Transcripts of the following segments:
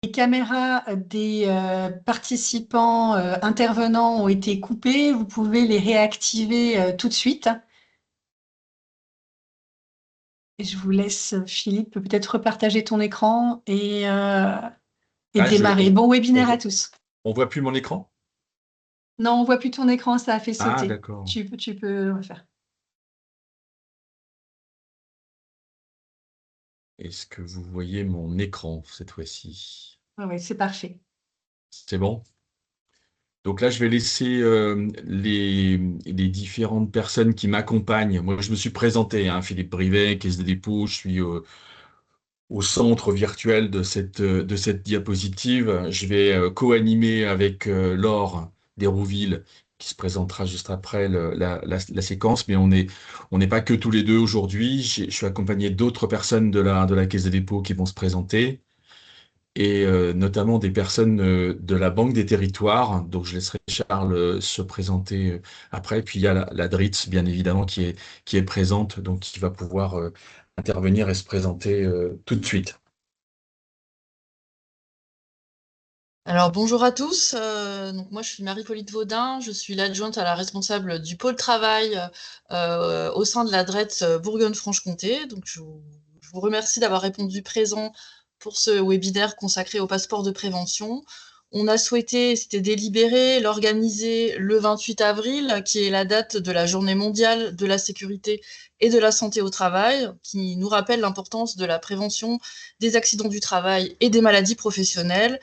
les caméras des participants intervenants ont été coupées. Vous pouvez les réactiver tout de suite. Et je vous laisse, Philippe, peut-être repartager ton écran et Ah, démarrer. Bon on webinaire à voit, tous. on voit plus mon écran? Non, on voit plus ton écran, ça a fait Ah, sauter. d'accord. Tu peux le refaire. Est-ce que vous voyez mon écran cette fois-ci? Oui, ouais, c'est parfait. C'est bon? Donc là, je vais laisser les différentes personnes qui m'accompagnent. Moi, je me suis présenté, hein, Philippe Brivet, Caisse des dépôts. Je suis au centre virtuel de cette diapositive. Je vais co-animer avec Laure Desrouville, qui se présentera juste après la séquence. Mais on n'est pas que tous les deux aujourd'hui. Je suis accompagné d'autres personnes de la Caisse des dépôts qui vont se présenter et notamment des personnes de la Banque des Territoires. Donc, je laisserai Charles se présenter après. Puis, il y a la DRITS, bien évidemment, qui est présente, donc qui va pouvoir intervenir et se présenter tout de suite. Alors bonjour à tous, donc moi je suis Marie-Pauline Vaudin, je suis l'adjointe à la responsable du pôle travail au sein de la DRETS Bourgogne-Franche-Comté. Donc je vous remercie d'avoir répondu présent pour ce webinaire consacré au passeport de prévention. On a souhaité, c'était délibéré, l'organiser le 28 avril, qui est la date de la Journée mondiale de la sécurité et de la santé au travail, qui nous rappelle l'importance de la prévention des accidents du travail et des maladies professionnelles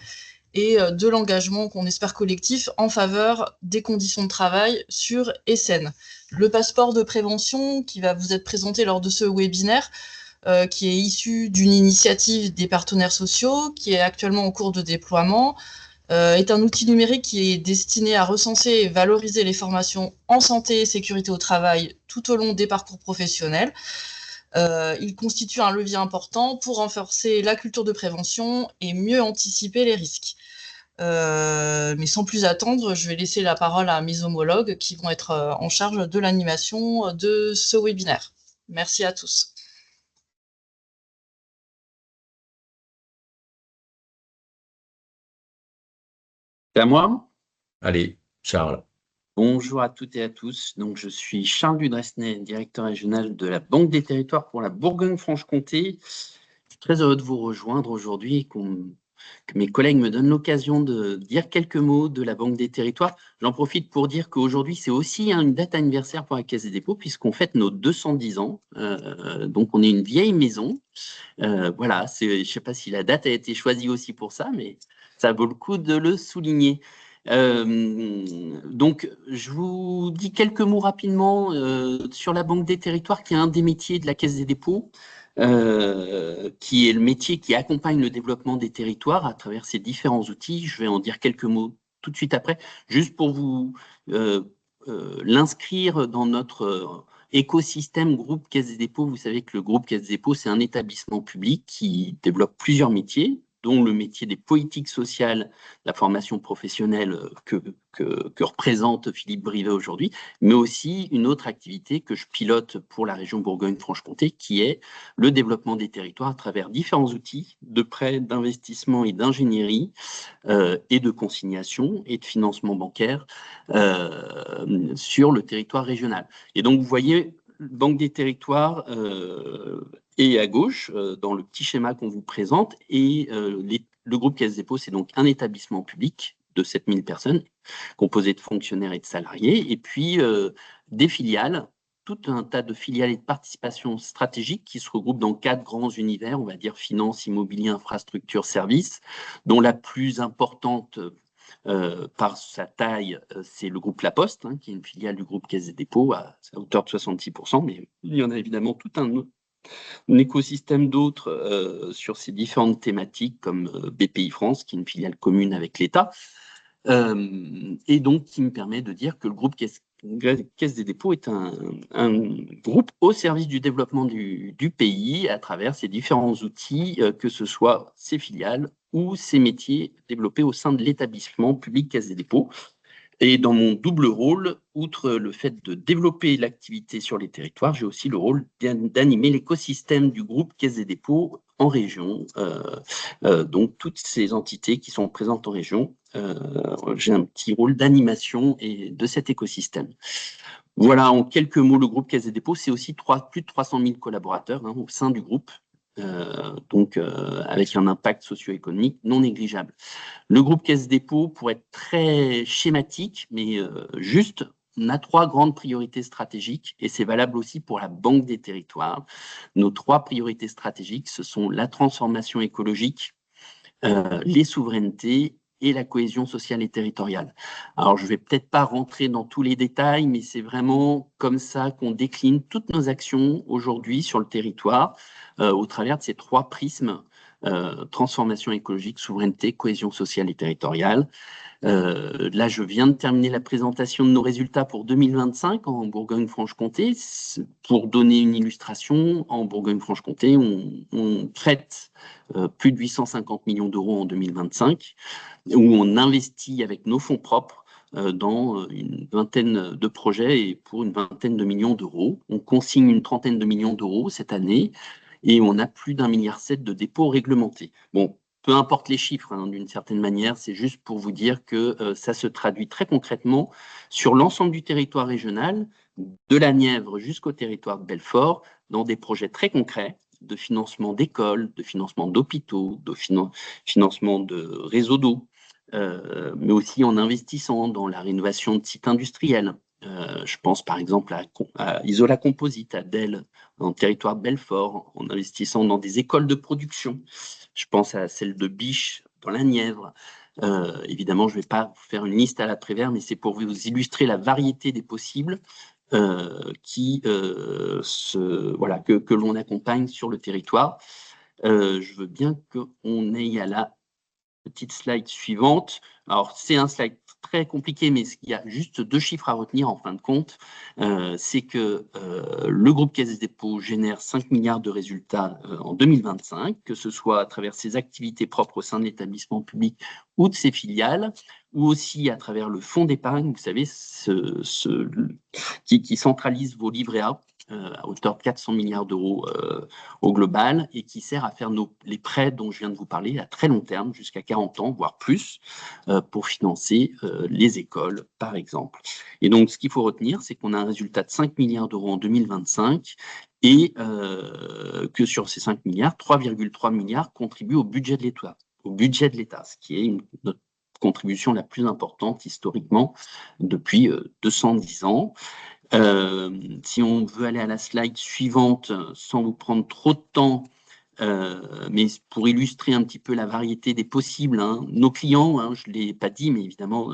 et de l'engagement qu'on espère collectif en faveur des conditions de travail sûres et saines. Le passeport de prévention qui va vous être présenté lors de ce webinaire, qui est issu d'une initiative des partenaires sociaux, qui est actuellement en cours de déploiement, est un outil numérique qui est destiné à recenser et valoriser les formations en santé et sécurité au travail tout au long des parcours professionnels. Il constitue un levier important pour renforcer la culture de prévention et mieux anticiper les risques. Mais sans plus attendre, je vais laisser la parole à mes homologues qui vont être en charge de l'animation de ce webinaire. Merci à tous. C'est à moi. Allez, Charles. Bonjour à toutes et à tous. Donc, je suis Charles Dudresnay, directeur régional de la Banque des Territoires pour la Bourgogne-Franche-Comté. Je suis très heureux de vous rejoindre aujourd'hui et que mes collègues me donnent l'occasion de dire quelques mots de la Banque des Territoires. J'en profite pour dire qu'aujourd'hui, c'est aussi une date anniversaire pour la Caisse des dépôts puisqu'on fête nos 210 ans. Donc, on est une vieille maison. Voilà, je ne sais pas si la date a été choisie aussi pour ça, mais ça vaut le coup de le souligner. Donc, je vous dis quelques mots rapidement sur la Banque des Territoires, qui est un des métiers de la Caisse des dépôts, qui est le métier qui accompagne le développement des territoires à travers ses différents outils. Je vais en dire quelques mots tout de suite après, juste pour vous l'inscrire dans notre écosystème groupe Caisse des dépôts. Vous savez que le groupe Caisse des dépôts, c'est un établissement public qui développe plusieurs métiers, dont le métier des politiques sociales, la formation professionnelle que représente Philippe Brivet aujourd'hui, mais aussi une autre activité que je pilote pour la région Bourgogne-Franche-Comté, qui est le développement des territoires à travers différents outils de prêt, d'investissement et d'ingénierie, et de consignation et de financement bancaire sur le territoire régional. Et donc, vous voyez, Banque des Territoires est à gauche dans le petit schéma qu'on vous présente, et le groupe Caisse des dépôts, c'est donc un établissement public de 7000 personnes, composé de fonctionnaires et de salariés, et puis des filiales, tout un tas de filiales et de participations stratégiques qui se regroupent dans 4 grands univers, on va dire finance, immobilier, infrastructure, services, dont la plus importante par sa taille, c'est le groupe La Poste, hein, qui est une filiale du groupe Caisse des dépôts à hauteur de 66%, mais il y en a évidemment tout un écosystème d'autres sur ces différentes thématiques, comme BPI France, qui est une filiale commune avec l'État, et donc qui me permet de dire que le groupe Caisse des dépôts est un groupe au service du développement du pays à travers ses différents outils, que ce soit ses filiales ou ses métiers développés au sein de l'établissement public Caisse des dépôts. Et dans mon double rôle, outre le fait de développer l'activité sur les territoires, j'ai aussi le rôle d'animer l'écosystème du groupe Caisse des dépôts en région. Donc, toutes ces entités qui sont présentes en région, j'ai un petit rôle d'animation de cet écosystème. Voilà, en quelques mots, le groupe Caisse des dépôts, c'est aussi plus de 300 000 collaborateurs au sein du groupe, avec un impact socio-économique non négligeable. Le groupe Caisse Dépôt, pour être très schématique, mais juste, on a 3 grandes priorités stratégiques et c'est valable aussi pour la Banque des territoires. Nos 3 priorités stratégiques, ce sont la transformation écologique, les souverainetés et la cohésion sociale et territoriale. Alors, je ne vais peut-être pas rentrer dans tous les détails, mais c'est vraiment comme ça qu'on décline toutes nos actions aujourd'hui sur le territoire au travers de ces 3 prismes. Transformation écologique, souveraineté, cohésion sociale et territoriale. Là, je viens de terminer la présentation de nos résultats pour 2025 en Bourgogne-Franche-Comté. Pour donner une illustration, en Bourgogne-Franche-Comté, on traite plus de 850 millions d'euros en 2025, où on investit avec nos fonds propres dans une vingtaine de projets et pour une vingtaine de millions d'euros. On consigne une trentaine de millions d'euros cette année et on a plus d'1,7 milliard de dépôts réglementés. Bon, peu importe les chiffres, d'une certaine manière, c'est juste pour vous dire que ça se traduit très concrètement sur l'ensemble du territoire régional, de la Nièvre jusqu'au territoire de Belfort, dans des projets très concrets de financement d'écoles, de financement d'hôpitaux, de financement de réseaux d'eau, mais aussi en investissant dans la rénovation de sites industriels. Je pense par exemple à Isola Composite, à Del, dans le territoire de Belfort, en investissant dans des écoles de production. Je pense à celle de Biche, dans la Nièvre. Évidemment, je ne vais pas vous faire une liste à la Prévert, mais c'est pour vous illustrer la variété des possibles que l'on accompagne sur le territoire. Je veux bien qu'on aille à la petite slide suivante. Alors, c'est un slide très compliqué, mais il y a juste 2 chiffres à retenir en fin de compte. C'est que le groupe Caisse des dépôts génère 5 milliards de résultats en 2025, que ce soit à travers ses activités propres au sein de l'établissement public ou de ses filiales, ou aussi à travers le fonds d'épargne, vous savez, qui centralise vos livrets A à hauteur de 400 milliards d'euros au global et qui sert à faire les prêts dont je viens de vous parler à très long terme, jusqu'à 40 ans, voire plus, pour financer les écoles, par exemple. Et donc, ce qu'il faut retenir, c'est qu'on a un résultat de 5 milliards d'euros en 2025 et que sur ces 5 milliards, 3,3 milliards contribuent au budget de l'État, ce qui est notre contribution la plus importante historiquement depuis 210 ans. Si on veut aller à la slide suivante, sans vous prendre trop de temps, mais pour illustrer un petit peu la variété des possibles, nos clients, je ne l'ai pas dit, mais évidemment,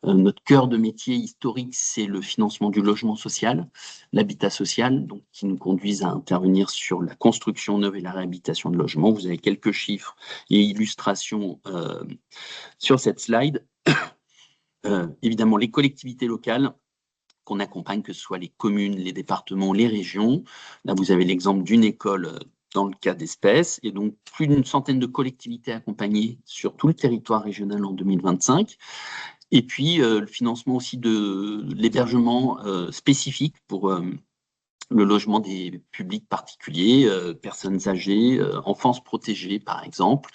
notre cœur de métier historique, c'est le financement du logement social, l'habitat social, donc qui nous conduisent à intervenir sur la construction neuve et la réhabilitation de logements. Vous avez quelques chiffres et illustrations sur cette slide. Évidemment, les collectivités locales qu'on accompagne, que ce soit les communes, les départements, les régions. Là, vous avez l'exemple d'une école dans le cas d'espèces, et donc plus d'une centaine de collectivités accompagnées sur tout le territoire régional en 2025. Et puis, le financement aussi de l'hébergement spécifique pour le logement des publics particuliers, personnes âgées, enfances protégées, par exemple.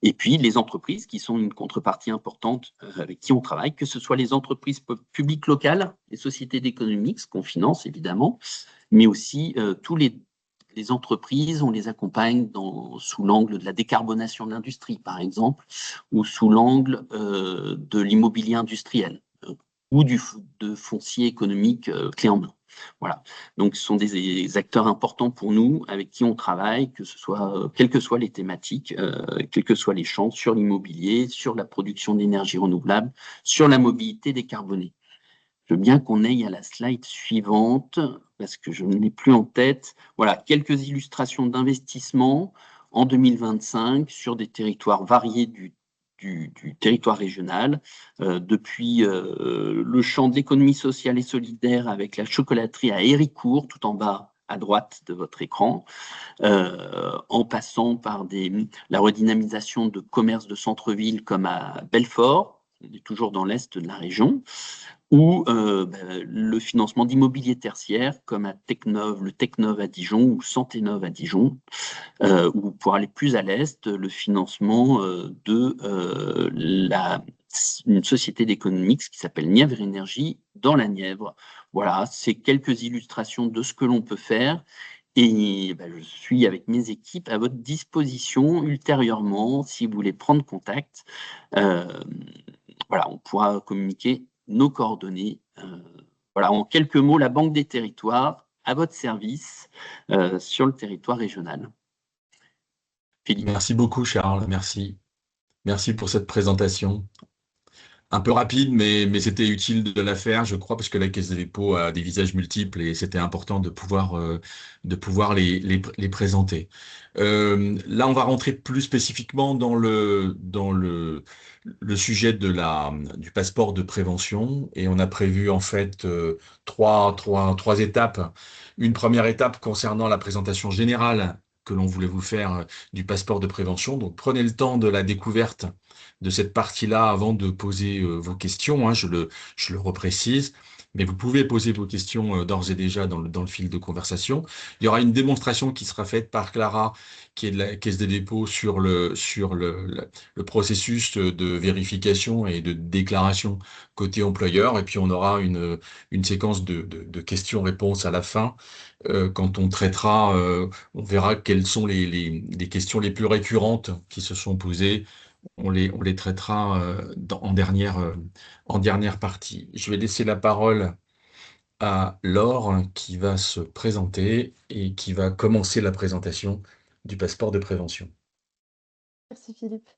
Et puis, les entreprises qui sont une contrepartie importante avec qui on travaille, que ce soit les entreprises publiques locales, les sociétés d'économie, ce qu'on finance évidemment, mais aussi tous les entreprises, on les accompagne sous l'angle de la décarbonation de l'industrie, par exemple, ou sous l'angle de l'immobilier industriel ou de foncier économique clé en main. Voilà. Donc, ce sont des acteurs importants pour nous, avec qui on travaille, quelles que soient les thématiques, quels que soient les champs, sur l'immobilier, sur la production d'énergie renouvelable, sur la mobilité décarbonée. Je veux bien qu'on aille à la slide suivante, parce que je ne l'ai plus en tête. Voilà, quelques illustrations d'investissement en 2025 sur des territoires variés du territoire régional, depuis le champ de l'économie sociale et solidaire avec la chocolaterie à Héricourt, tout en bas à droite de votre écran, en passant par la redynamisation de commerces de centre-ville comme à Belfort, on est toujours dans l'est de la région, ou le financement d'immobilier tertiaire, comme à le Technov à Dijon ou Santénov à Dijon, ou pour aller plus à l'est, le financement une société d'économie qui s'appelle Nièvre Énergie dans la Nièvre. Voilà, c'est quelques illustrations de ce que l'on peut faire. Et je suis avec mes équipes à votre disposition ultérieurement si vous voulez prendre contact. Voilà, on pourra communiquer nos coordonnées. Voilà, en quelques mots, la Banque des Territoires à votre service sur le territoire régional. Philippe. Merci beaucoup, Charles. Merci. Merci pour cette présentation. Un peu rapide, mais c'était utile de la faire, je crois, parce que la Caisse des dépôts a des visages multiples et c'était important de pouvoir les présenter. Là, on va rentrer plus spécifiquement dans le sujet du passeport de prévention et on a prévu en fait trois étapes. Une première étape concernant la présentation générale que l'on voulait vous faire du passeport de prévention. Donc, prenez le temps de la découverte de cette partie-là avant de poser vos questions, hein, je le reprécise, mais vous pouvez poser vos questions d'ores et déjà dans le fil de conversation. Il y aura une démonstration qui sera faite par Clara, qui est de la Caisse des dépôts, sur le processus de vérification et de déclaration côté employeur, et puis on aura une séquence de questions-réponses à la fin, quand on traitera, on verra quelles sont les questions les plus récurrentes qui se sont posées. On les traitera en dernière partie. Je vais laisser la parole à Laure qui va se présenter et qui va commencer la présentation du passeport de prévention. Merci Philippe.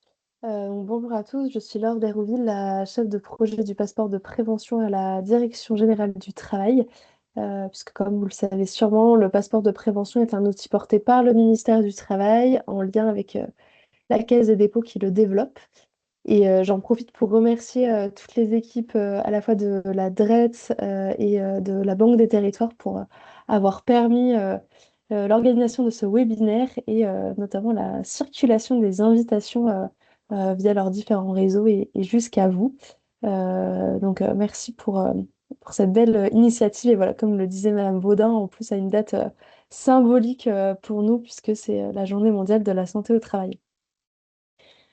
Bonjour à tous, je suis Laure Dérouville, la chef de projet du passeport de prévention à la Direction générale du travail. Puisque comme vous le savez sûrement, le passeport de prévention est un outil porté par le ministère du Travail en lien avec la Caisse des dépôts qui le développe. Et j'en profite pour remercier toutes les équipes à la fois de la DRETS et de la Banque des Territoires pour avoir permis l'organisation de ce webinaire et notamment la circulation des invitations via leurs différents réseaux et jusqu'à vous. Donc merci pour cette belle initiative. Et voilà, comme le disait Madame Vaudin, en plus à une date symbolique pour nous puisque c'est la Journée mondiale de la santé au travail.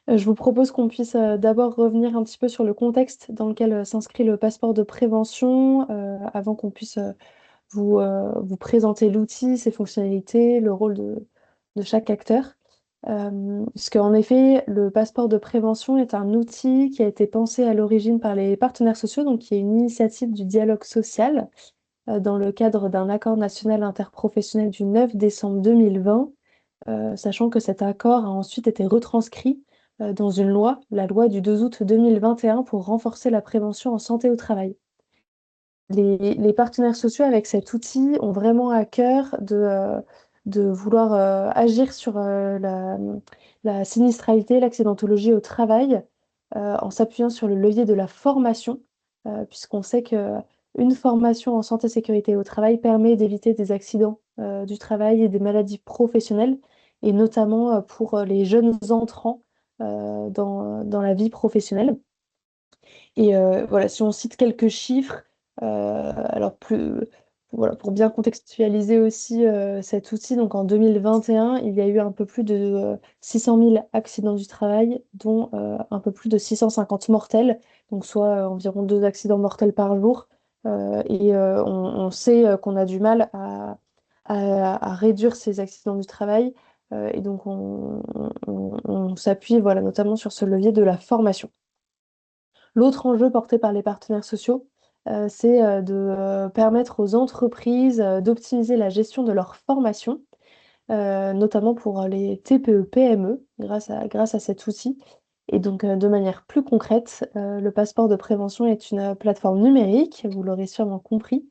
Je vous propose qu'on puisse d'abord revenir un petit peu sur le contexte dans lequel s'inscrit le passeport de prévention, avant qu'on puisse vous présenter l'outil, ses fonctionnalités, le rôle de chaque acteur. Puisqu'en effet, le passeport de prévention est un outil qui a été pensé à l'origine par les partenaires sociaux, donc qui est une initiative du dialogue social dans le cadre d'un accord national interprofessionnel du 9 décembre 2020, sachant que cet accord a ensuite été retranscrit dans une loi, la loi du 2 août 2021 pour renforcer la prévention en santé au travail. Les partenaires sociaux avec cet outil ont vraiment à cœur de vouloir agir sur la sinistralité, l'accidentologie au travail, en s'appuyant sur le levier de la formation, puisqu'on sait qu'une formation en santé et sécurité au travail permet d'éviter des accidents du travail et des maladies professionnelles, et notamment pour les jeunes entrants dans la vie professionnelle. Et voilà, si on cite quelques chiffres, alors voilà, pour bien contextualiser aussi cet outil, donc en 2021, il y a eu un peu plus de 600 000 accidents du travail, dont un peu plus de 650 mortels, donc soit environ 2 accidents mortels par jour. Et on sait qu'on a du mal à réduire ces accidents du travail. Et donc on s'appuie voilà, notamment sur ce levier de la formation. L'autre enjeu porté par les partenaires sociaux, c'est de permettre aux entreprises d'optimiser la gestion de leur formation, notamment pour les TPE-PME, grâce à cet outil. Et donc, de manière plus concrète, le passeport de prévention est une plateforme numérique, vous l'aurez sûrement compris,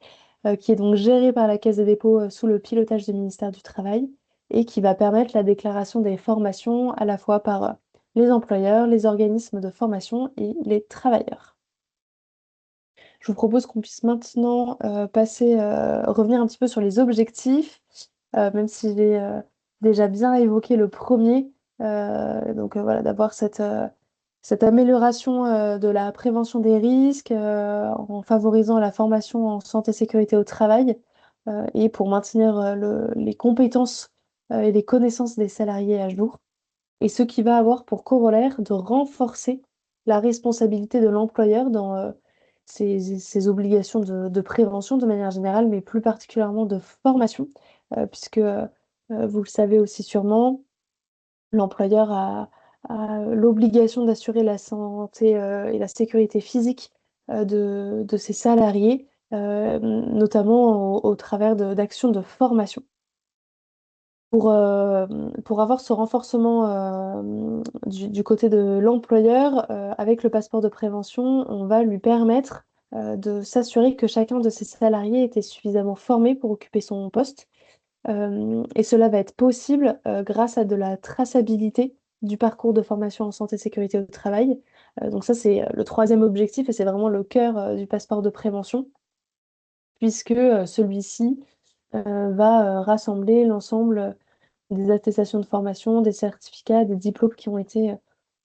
qui est donc gérée par la Caisse des dépôts sous le pilotage du ministère du Travail et qui va permettre la déclaration des formations à la fois par les employeurs, les organismes de formation et les travailleurs. Je vous propose qu'on puisse maintenant revenir un petit peu sur les objectifs, même si j'ai déjà bien évoqué le premier. Donc voilà, d'avoir cette Cette amélioration de la prévention des risques en favorisant la formation en santé et sécurité au travail et pour maintenir les compétences et les connaissances des salariés à jour. Et ce qui va avoir pour corollaire de renforcer la responsabilité de l'employeur dans ses obligations de prévention de manière générale, mais plus particulièrement de formation, puisque vous le savez aussi sûrement, l'employeur a l'obligation d'assurer la santé et la sécurité physique de ses salariés, notamment au travers d'actions de formation. Pour avoir ce renforcement du côté de l'employeur, avec le passeport de prévention, on va lui permettre de s'assurer que chacun de ses salariés était suffisamment formé pour occuper son poste. Et cela va être possible grâce à de la traçabilité du parcours de formation en santé et sécurité au travail. Donc ça, c'est le troisième objectif et c'est vraiment le cœur du passeport de prévention, puisque celui-ci va rassembler l'ensemble des attestations de formation, des certificats, des diplômes qui ont été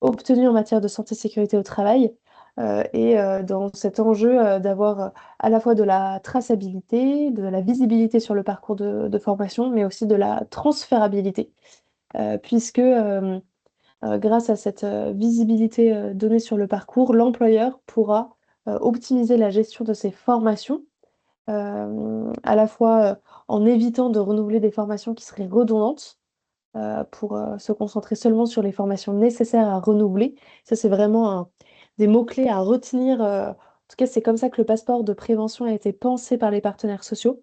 obtenus en matière de santé et sécurité au travail. Dans cet enjeu d'avoir à la fois de la traçabilité, de la visibilité sur le parcours de formation, mais aussi de la transférabilité, puisque grâce à cette visibilité donnée sur le parcours, l'employeur pourra optimiser la gestion de ses formations, à la fois en évitant de renouveler des formations qui seraient redondantes, pour se concentrer seulement sur les formations nécessaires à renouveler. Ça, c'est vraiment des mots-clés à retenir. En tout cas, c'est comme ça que le passeport de prévention a été pensé par les partenaires sociaux.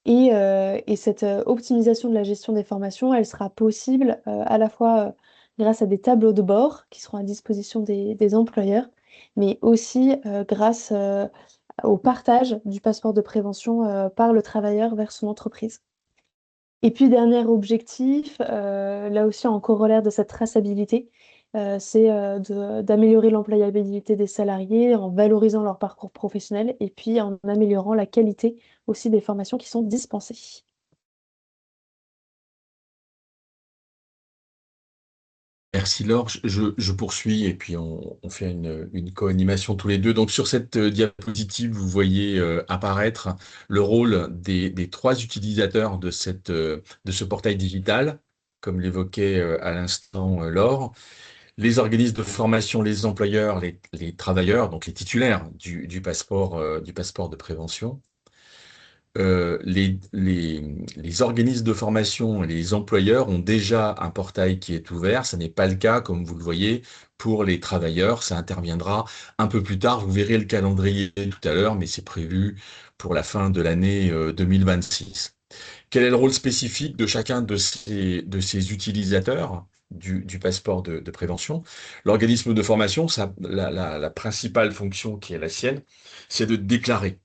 Et cette optimisation de la gestion des formations, elle sera possible à la fois grâce à des tableaux de bord qui seront à disposition des employeurs, mais aussi grâce au partage du passeport de prévention par le travailleur vers son entreprise. Et puis dernier objectif, là aussi en corollaire de cette traçabilité, c'est d'améliorer l'employabilité des salariés en valorisant leur parcours professionnel et puis en améliorant la qualité aussi des formations qui sont dispensées. Merci Laure. Je poursuis et puis on fait une co-animation tous les deux. Donc sur cette diapositive, vous voyez apparaître le rôle des trois utilisateurs de ce portail digital, comme l'évoquait à l'instant Laure. Les organismes de formation, les employeurs, les travailleurs, donc les titulaires du passeport de prévention. Les organismes de formation et les employeurs ont déjà un portail qui est ouvert. Ce n'est pas le cas, comme vous le voyez, pour les travailleurs. Ça interviendra un peu plus tard. Vous verrez le calendrier tout à l'heure, mais c'est prévu pour la fin de l'année 2026. Quel est le rôle spécifique de chacun de ces utilisateurs du passeport de prévention? L'organisme de formation, la principale fonction qui est la sienne, c'est de déclarer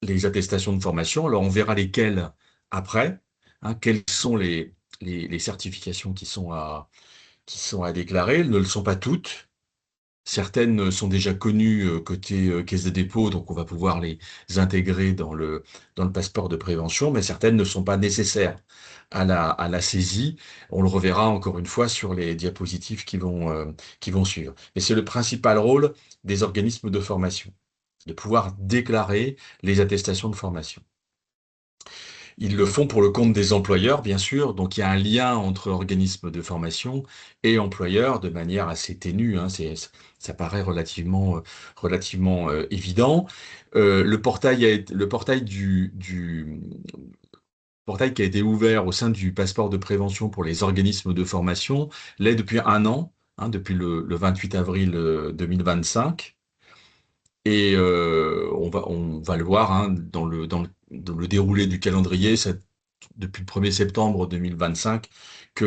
les attestations de formation. Alors, on verra lesquelles après, hein, quelles sont les certifications qui sont à déclarer. Elles ne le sont pas toutes. Certaines sont déjà connues côté Caisse des dépôts, donc on va pouvoir les intégrer dans le passeport de prévention, mais certaines ne sont pas nécessaires à la saisie. On le reverra encore une fois sur les diapositives qui vont suivre. Et c'est le principal rôle des organismes de formation, de pouvoir déclarer les attestations de formation. Ils le font pour le compte des employeurs, bien sûr, donc il y a un lien entre organismes de formation et employeurs de manière assez ténue, hein, ça paraît relativement évident. Le portail qui a été ouvert au sein du passeport de prévention pour les organismes de formation l'est depuis un an, hein, depuis le 28 avril 2025. Et on va le voir hein, dans le déroulé du calendrier, depuis le 1er septembre 2025, que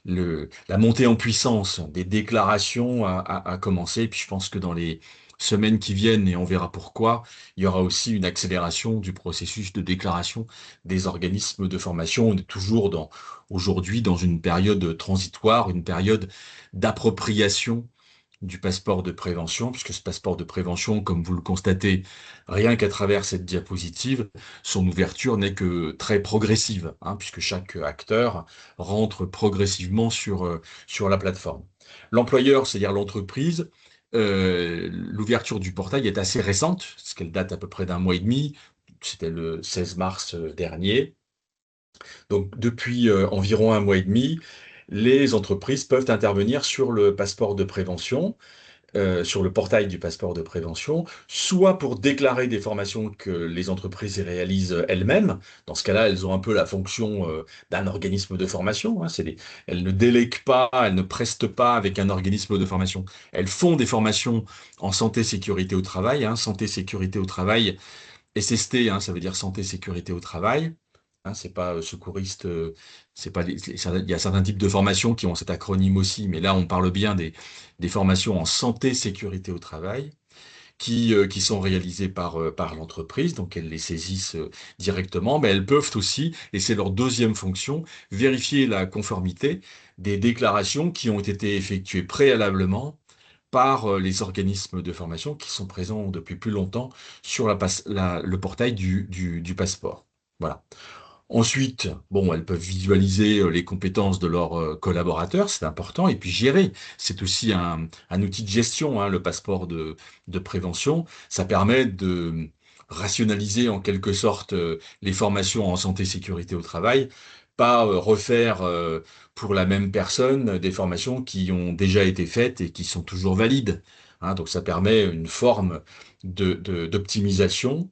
la montée en puissance des déclarations a commencé. Et puis je pense que dans les semaines qui viennent, et on verra pourquoi, il y aura aussi une accélération du processus de déclaration des organismes de formation. On est toujours aujourd'hui dans une période transitoire, une période d'appropriation du passeport de prévention, puisque ce passeport de prévention, comme vous le constatez, rien qu'à travers cette diapositive, son ouverture n'est que très progressive, hein, puisque chaque acteur rentre progressivement sur la plateforme. L'employeur, c'est-à-dire l'entreprise, l'ouverture du portail est assez récente, parce qu'elle date à peu près d'un mois et demi, c'était le 16 mars dernier. Donc depuis environ un mois et demi, les entreprises peuvent intervenir sur le passeport de prévention, sur le portail du passeport de prévention, soit pour déclarer des formations que les entreprises réalisent elles-mêmes. Dans ce cas-là, elles ont un peu la fonction d'un organisme de formation, hein. Elles ne délèguent pas, elles ne prestent pas avec un organisme de formation. Elles font des formations en santé, sécurité au travail, hein. Santé, sécurité au travail, SST, hein, ça veut dire santé, sécurité au travail. Hein, c'est pas secouriste, c'est pas il y a certains types de formations qui ont cet acronyme aussi, mais là on parle bien des formations en santé, sécurité au travail qui sont réalisées par l'entreprise, donc elles les saisissent directement, mais elles peuvent aussi, et c'est leur deuxième fonction, vérifier la conformité des déclarations qui ont été effectuées préalablement par les organismes de formation qui sont présents depuis plus longtemps sur le portail du passeport. Voilà. Ensuite, bon, elles peuvent visualiser les compétences de leurs collaborateurs, c'est important, et puis gérer. C'est aussi un outil de gestion, hein, le passeport de prévention. Ça permet de rationaliser en quelque sorte les formations en santé sécurité au travail, pas refaire pour la même personne des formations qui ont déjà été faites et qui sont toujours valides. Hein, donc ça permet une forme d'optimisation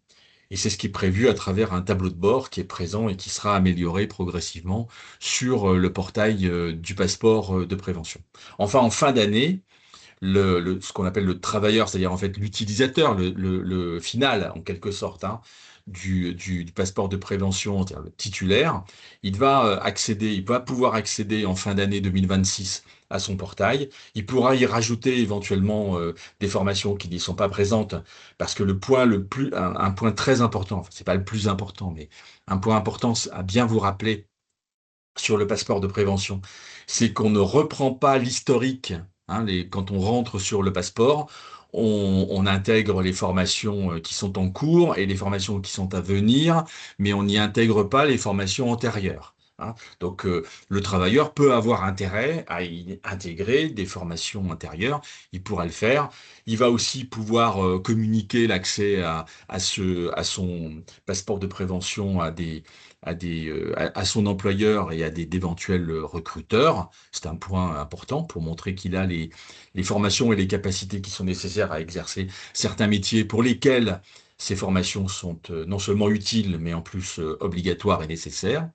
et c'est ce qui est prévu à travers un tableau de bord qui est présent et qui sera amélioré progressivement sur le portail du passeport de prévention. Enfin, en fin d'année, ce qu'on appelle le travailleur, c'est-à-dire en fait l'utilisateur, le final en quelque sorte, hein, du passeport de prévention, c'est-à-dire le titulaire, il va pouvoir accéder en fin d'année 2026 à son portail. Il pourra y rajouter éventuellement des formations qui n'y sont pas présentes, parce que un point très important, enfin, c'est pas le plus important, mais un point important à bien vous rappeler sur le passeport de prévention, c'est qu'on ne reprend pas l'historique. Hein, quand on rentre sur le passeport, on intègre les formations qui sont en cours et les formations qui sont à venir, mais on n'y intègre pas les formations antérieures. Hein. Donc, le travailleur peut avoir intérêt à y intégrer des formations antérieures. Il pourra le faire. Il va aussi pouvoir communiquer l'accès à son passeport de prévention à son employeur et à d'éventuels recruteurs. C'est un point important pour montrer qu'il a les formations et les capacités qui sont nécessaires à exercer certains métiers pour lesquels ces formations sont non seulement utiles, mais en plus obligatoires et nécessaires.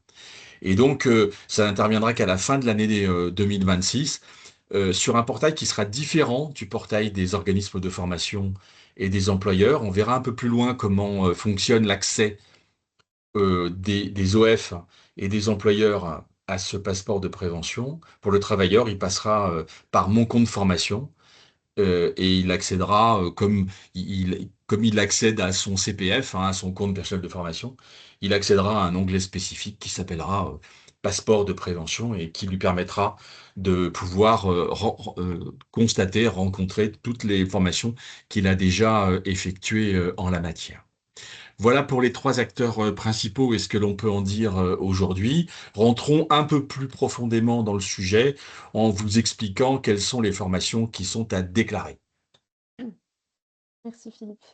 Et donc, ça n'interviendra qu'à la fin de l'année 2026 sur un portail qui sera différent du portail des organismes de formation et des employeurs. On verra un peu plus loin comment fonctionne l'accès des OF et des employeurs à ce passeport de prévention. Pour le travailleur, il passera par mon compte formation et il accédera comme il accède à son CPF, hein, à son compte personnel de formation, il accédera à un onglet spécifique qui s'appellera passeport de prévention et qui lui permettra de pouvoir constater, rencontrer toutes les formations qu'il a déjà effectuées en la matière. Voilà pour les trois acteurs principaux et ce que l'on peut en dire aujourd'hui. Rentrons un peu plus profondément dans le sujet en vous expliquant quelles sont les formations qui sont à déclarer. Merci Philippe.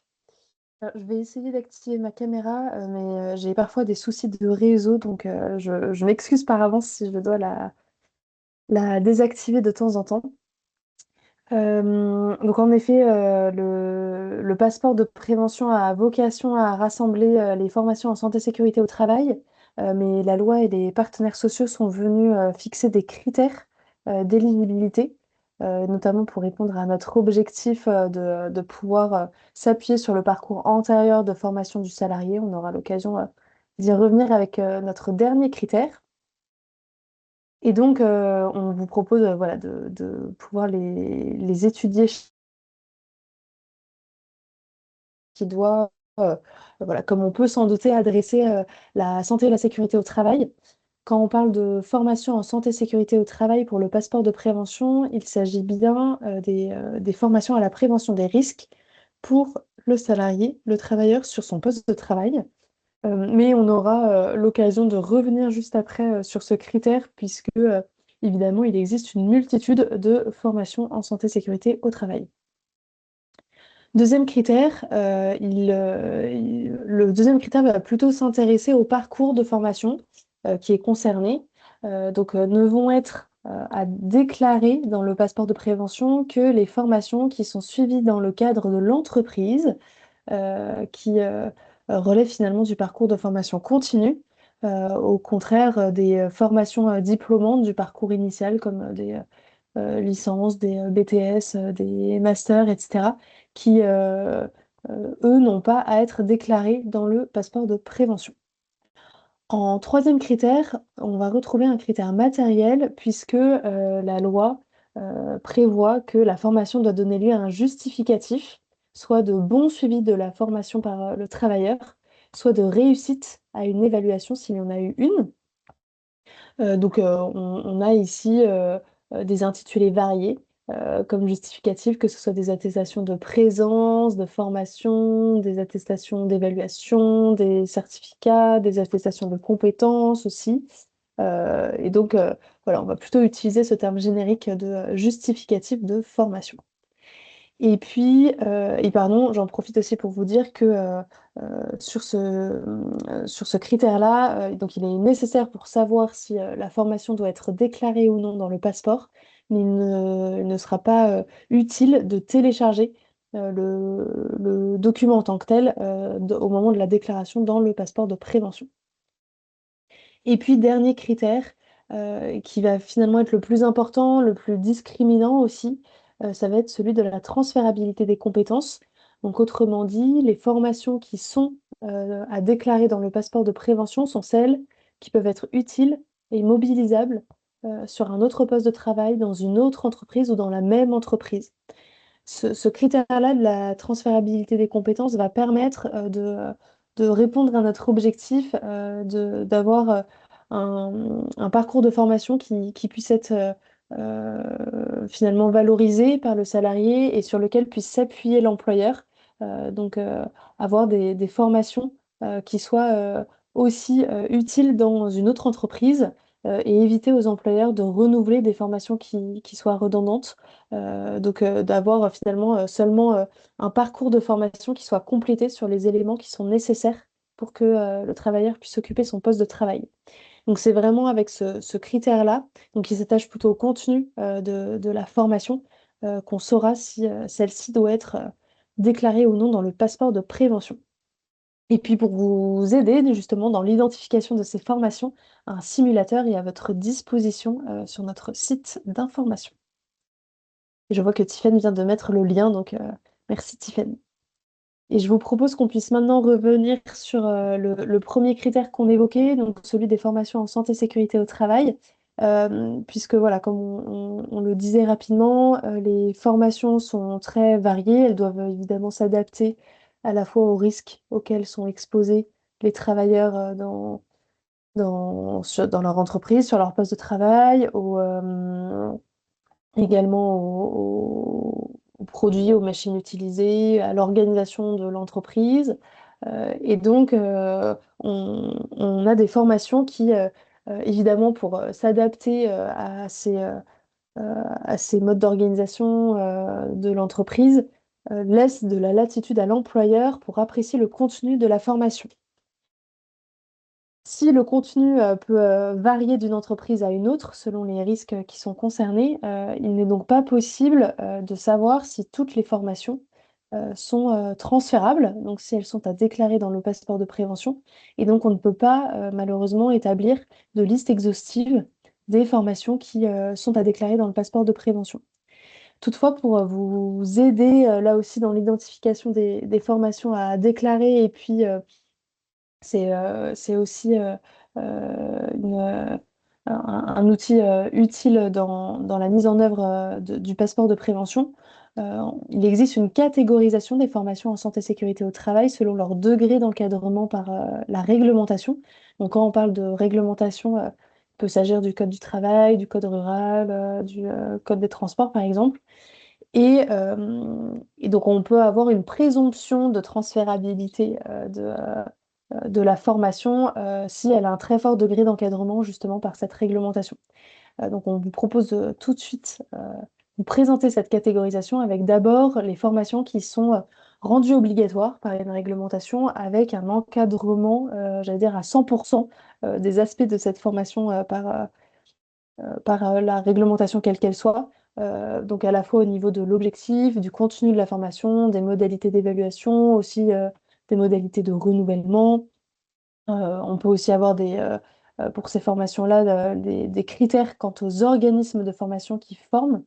Je vais essayer d'activer ma caméra, mais j'ai parfois des soucis de réseau, donc je m'excuse par avance si je dois la désactiver de temps en temps. Donc en effet, le passeport de prévention a vocation à rassembler les formations en santé sécurité au travail, mais la loi et les partenaires sociaux sont venus fixer des critères d'éligibilité, notamment pour répondre à notre objectif de pouvoir s'appuyer sur le parcours antérieur de formation du salarié. On aura l'occasion d'y revenir avec notre dernier critère. Et donc, on vous propose voilà, de pouvoir les étudier qui doit, voilà, comme on peut s'en douter, adresser la santé et la sécurité au travail. Quand on parle de formation en santé et sécurité au travail pour le passeport de prévention, il s'agit bien des formations à la prévention des risques pour le salarié, le travailleur sur son poste de travail. Mais on aura l'occasion de revenir juste après sur ce critère, puisque évidemment, il existe une multitude de formations en santé et sécurité au travail. Deuxième critère, le deuxième critère va plutôt s'intéresser au parcours de formation qui est concerné. Donc, ne vont être à déclarer dans le passeport de prévention que les formations qui sont suivies dans le cadre de l'entreprise, qui relèvent finalement du parcours de formation continue, au contraire des formations diplômantes du parcours initial, comme des licences, des BTS, des masters, etc., qui, eux, n'ont pas à être déclarés dans le passeport de prévention. En troisième critère, on va retrouver un critère matériel, puisque la loi prévoit que la formation doit donner lieu à un justificatif, soit de bon suivi de la formation par le travailleur, soit de réussite à une évaluation s'il y en a eu une. Donc, on a ici des intitulés variés comme justificatifs, que ce soit des attestations de présence, de formation, des attestations d'évaluation, des certificats, des attestations de compétences aussi. Et donc, voilà, on va plutôt utiliser ce terme générique de justificatif de formation. Et puis, pardon, j'en profite aussi pour vous dire que sur ce critère-là, donc il est nécessaire pour savoir si la formation doit être déclarée ou non dans le passeport, mais il ne sera pas utile de télécharger le document en tant que tel au moment de la déclaration dans le passeport de prévention. Et puis, dernier critère, qui va finalement être le plus important, le plus discriminant aussi, ça va être celui de la transférabilité des compétences. Donc, autrement dit, les formations qui sont à déclarer dans le passeport de prévention sont celles qui peuvent être utiles et mobilisables sur un autre poste de travail, dans une autre entreprise ou dans la même entreprise. Ce critère-là de la transférabilité des compétences va permettre de répondre à notre objectif d'avoir un parcours de formation qui puisse être finalement valorisé par le salarié et sur lequel puisse s'appuyer l'employeur. Donc, avoir des formations qui soient aussi utiles dans une autre entreprise et éviter aux employeurs de renouveler des formations qui soient redondantes. Donc, d'avoir finalement seulement un parcours de formation qui soit complété sur les éléments qui sont nécessaires pour que le travailleur puisse occuper son poste de travail. Donc, c'est vraiment avec ce critère-là, donc qui s'attache plutôt au contenu de la formation, qu'on saura si celle-ci doit être déclarée ou non dans le passeport de prévention. Et puis, pour vous aider justement dans l'identification de ces formations, un simulateur est à votre disposition sur notre site d'information. Et je vois que Tiffany vient de mettre le lien, donc merci Tiffany. Et je vous propose qu'on puisse maintenant revenir sur le premier critère qu'on évoquait, donc celui des formations en santé et sécurité au travail. Puisque voilà, comme on le disait rapidement, les formations sont très variées, elles doivent évidemment s'adapter à la fois aux risques auxquels sont exposés les travailleurs dans leur entreprise, sur leur poste de travail, également aux produits, aux machines utilisées, à l'organisation de l'entreprise. Et donc, on a des formations qui, évidemment, pour s'adapter à ces modes d'organisation de l'entreprise, laissent de la latitude à l'employeur pour apprécier le contenu de la formation. Si le contenu peut varier d'une entreprise à une autre selon les risques qui sont concernés, il n'est donc pas possible de savoir si toutes les formations sont transférables, donc si elles sont à déclarer dans le passeport de prévention. Et donc, on ne peut pas malheureusement établir de liste exhaustive des formations qui sont à déclarer dans le passeport de prévention. Toutefois, pour vous aider là aussi dans l'identification des formations à déclarer et puis c'est aussi un outil utile dans la mise en œuvre du passeport de prévention. Il existe une catégorisation des formations en santé et sécurité au travail selon leur degré d'encadrement par la réglementation. Donc, quand on parle de réglementation, peut s'agir du code du travail, du code rural, du code des transports, par exemple. Et donc, on peut avoir une présomption de transférabilité de la formation si elle a un très fort degré d'encadrement, justement, par cette réglementation. Donc, on vous propose tout de suite vous présenter cette catégorisation avec d'abord les formations qui sont rendues obligatoires par une réglementation avec un encadrement, j'allais dire, à 100% des aspects de cette formation par la réglementation quelle qu'elle soit. Donc à la fois au niveau de l'objectif, du contenu de la formation, des modalités d'évaluation, aussi des modalités de renouvellement. On peut aussi avoir pour ces formations-là des critères quant aux organismes de formation qui forment.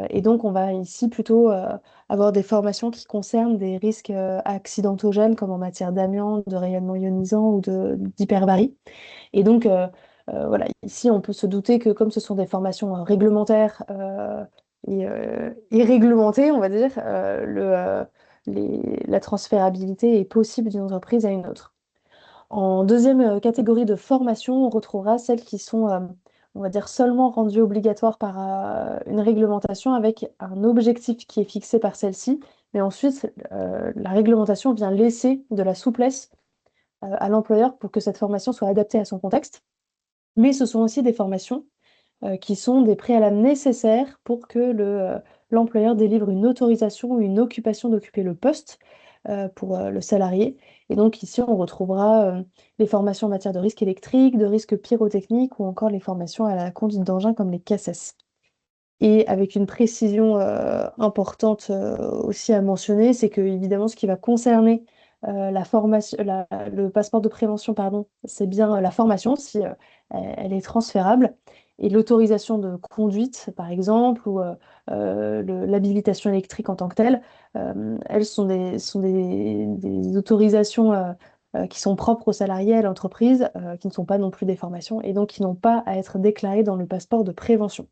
Et donc on va ici plutôt avoir des formations qui concernent des risques accidentogènes comme en matière d'amiante, de rayonnement ionisant ou d'hyperbarie. Et donc, voilà, ici, on peut se douter que comme ce sont des formations réglementaires et réglementées, on va dire, la transférabilité est possible d'une entreprise à une autre. En deuxième catégorie de formation, on retrouvera celles qui sont, on va dire, seulement rendues obligatoires par une réglementation avec un objectif qui est fixé par celle-ci, mais ensuite, la réglementation vient laisser de la souplesse à l'employeur pour que cette formation soit adaptée à son contexte. Mais ce sont aussi des formations qui sont des préalables nécessaires pour que l'employeur délivre une autorisation ou une occupation d'occuper le poste pour le salarié. Et donc ici, on retrouvera les formations en matière de risque électrique, de risque pyrotechnique ou encore les formations à la conduite d'engin comme les CACES. Et avec une précision importante aussi à mentionner, c'est que évidemment ce qui va concerner la formation, le passeport de prévention, pardon, c'est bien la formation si elle est transférable. Et l'autorisation de conduite, par exemple, ou l'habilitation électrique en tant que telle, elles sont des autorisations qui sont propres aux salariés, à l'entreprise, qui ne sont pas non plus des formations, et donc qui n'ont pas à être déclarées dans le passeport de prévention.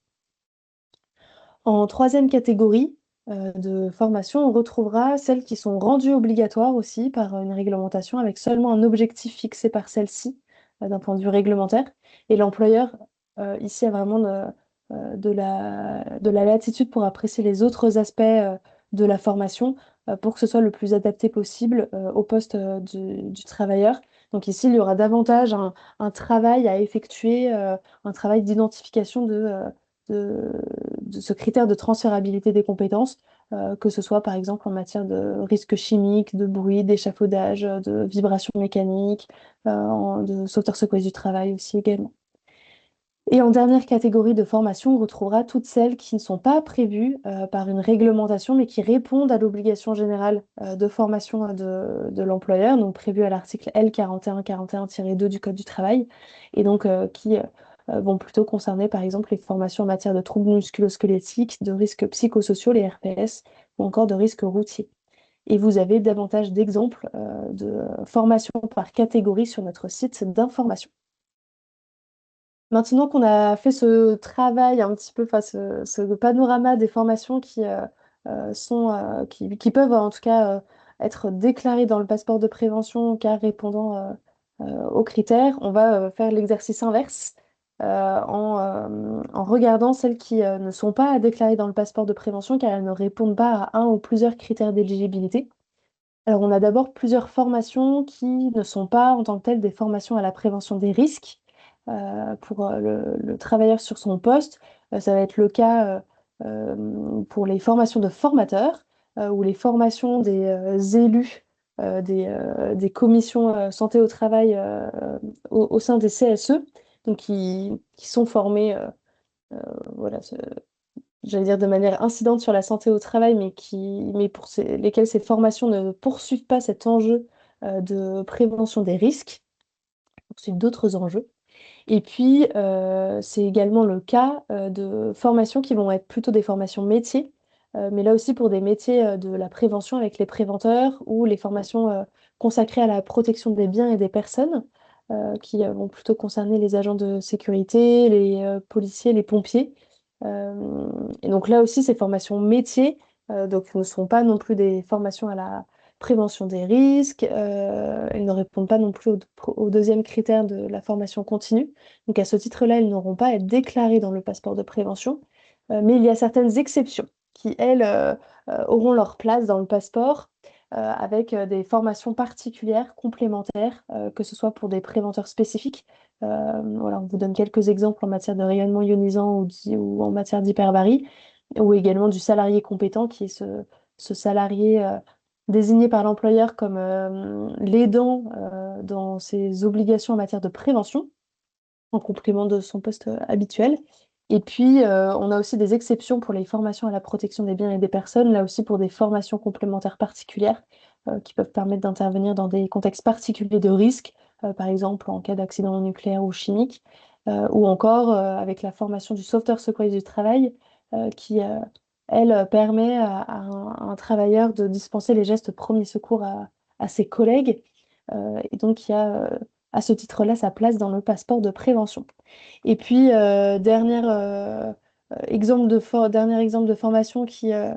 En troisième catégorie de formation, on retrouvera celles qui sont rendues obligatoires aussi par une réglementation avec seulement un objectif fixé par celle-ci d'un point de vue réglementaire. Et l'employeur, ici, a vraiment de la latitude pour apprécier les autres aspects de la formation pour que ce soit le plus adapté possible au poste du travailleur. Donc ici, il y aura davantage un travail à effectuer, un travail d'identification de, de ce critère de transférabilité des compétences, que ce soit par exemple en matière de risques chimiques, de bruit, d'échafaudage, de vibrations mécaniques, de sauveteurs secouristes du travail aussi également. Et en dernière catégorie de formation, on retrouvera toutes celles qui ne sont pas prévues par une réglementation, mais qui répondent à l'obligation générale de formation de l'employeur, donc prévue à l'article L4141-2 du Code du travail, et donc qui vont plutôt concerner par exemple les formations en matière de troubles musculo-squelettiques, de risques psychosociaux, les RPS, ou encore de risques routiers. Et vous avez davantage d'exemples de formations par catégorie sur notre site d'information. Maintenant qu'on a fait ce travail un petit peu, enfin, ce panorama des formations qui peuvent en tout cas être déclarées dans le passeport de prévention car répondant aux critères, on va faire l'exercice inverse en regardant celles qui ne sont pas déclarées dans le passeport de prévention car elles ne répondent pas à un ou plusieurs critères d'éligibilité. Alors, on a d'abord plusieurs formations qui ne sont pas en tant que telles des formations à la prévention des risques pour le travailleur sur son poste. Ça va être le cas pour les formations de formateurs ou les formations des élus des commissions santé au travail au sein des CSE, donc qui sont formés voilà, j'allais dire de manière incidente sur la santé au travail, mais pour lesquelles ces formations ne poursuivent pas cet enjeu de prévention des risques, poursuivent d'autres enjeux. Et puis, c'est également le cas de formations qui vont être plutôt des formations métiers, mais là aussi pour des métiers de la prévention avec les préventeurs ou les formations consacrées à la protection des biens et des personnes, qui vont plutôt concerner les agents de sécurité, les policiers, les pompiers. Et donc là aussi, ces formations métiers donc, ne sont pas non plus des formations à la prévention des risques. Elles ne répondent pas non plus au deuxième critère de la formation continue. Donc à ce titre-là, elles n'auront pas à être déclarées dans le passeport de prévention. Mais il y a certaines exceptions qui, elles, auront leur place dans le passeport avec des formations particulières, complémentaires, que ce soit pour des préventeurs spécifiques. Voilà, on vous donne quelques exemples en matière de rayonnement ionisant ou en matière d'hyperbarie, ou également du salarié compétent, qui est ce salarié désigné par l'employeur comme l'aidant dans ses obligations en matière de prévention, en complément de son poste habituel. Et puis, on a aussi des exceptions pour les formations à la protection des biens et des personnes, là aussi pour des formations complémentaires particulières qui peuvent permettre d'intervenir dans des contextes particuliers de risque, par exemple en cas d'accident nucléaire ou chimique, ou encore avec la formation du sauveteur secouriste du travail, qui, elle, permet à un travailleur de dispenser les gestes premiers secours à ses collègues. Et donc, il y a à ce titre-là sa place dans le passeport de prévention. Et puis, dernier exemple de formation euh,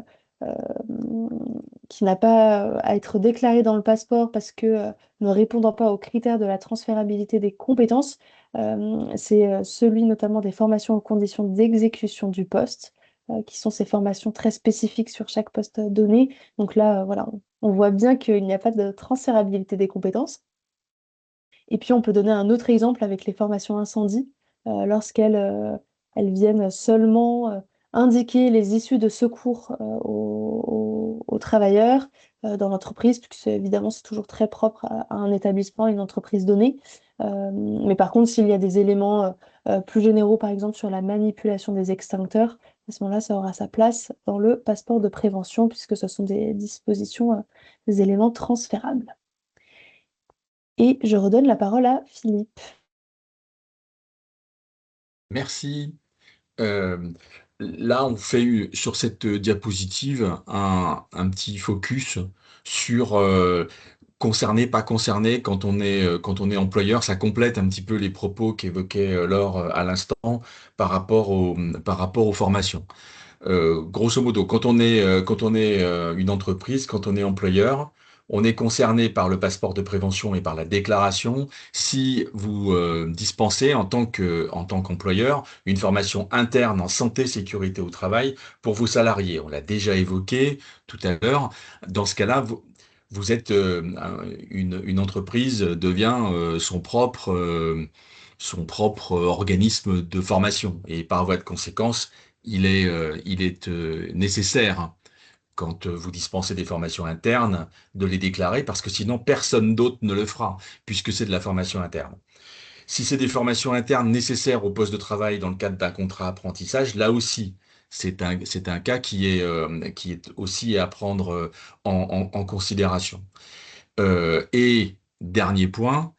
qui n'a pas à être déclaré dans le passeport parce que ne répondant pas aux critères de la transférabilité des compétences, c'est celui notamment des formations aux conditions d'exécution du poste, qui sont ces formations très spécifiques sur chaque poste donné. Donc là, voilà, on voit bien qu'il n'y a pas de transférabilité des compétences. Et puis, on peut donner un autre exemple avec les formations incendie, elles viennent seulement indiquer les issues de secours aux travailleurs dans l'entreprise, puisque évidemment, c'est toujours très propre à un établissement, une entreprise donnée. Mais par contre, s'il y a des éléments plus généraux, par exemple sur la manipulation des extincteurs, à ce moment-là, ça aura sa place dans le passeport de prévention, puisque ce sont des dispositions, des éléments transférables. Et je redonne la parole à Philippe. Merci. Euh, Là, on fait sur cette diapositive un petit focus sur concerné, pas concerné quand on est employeur. Ça complète un petit peu les propos qu'évoquait Laure à l'instant par rapport aux formations. Grosso modo, quand on est une entreprise, quand on est employeur, on est concerné par le passeport de prévention et par la déclaration si vous dispensez en tant qu'employeur une formation interne en santé, sécurité au travail pour vos salariés. On l'a déjà évoqué tout à l'heure. Dans ce cas-là, vous êtes une entreprise devient son propre organisme de formation et par voie de conséquence il est nécessaire, hein, quand vous dispensez des formations internes, de les déclarer parce que sinon personne d'autre ne le fera, puisque c'est de la formation interne. Si c'est des formations internes nécessaires au poste de travail dans le cadre d'un contrat apprentissage, là aussi, c'est un cas qui est aussi à prendre en considération. Et dernier point,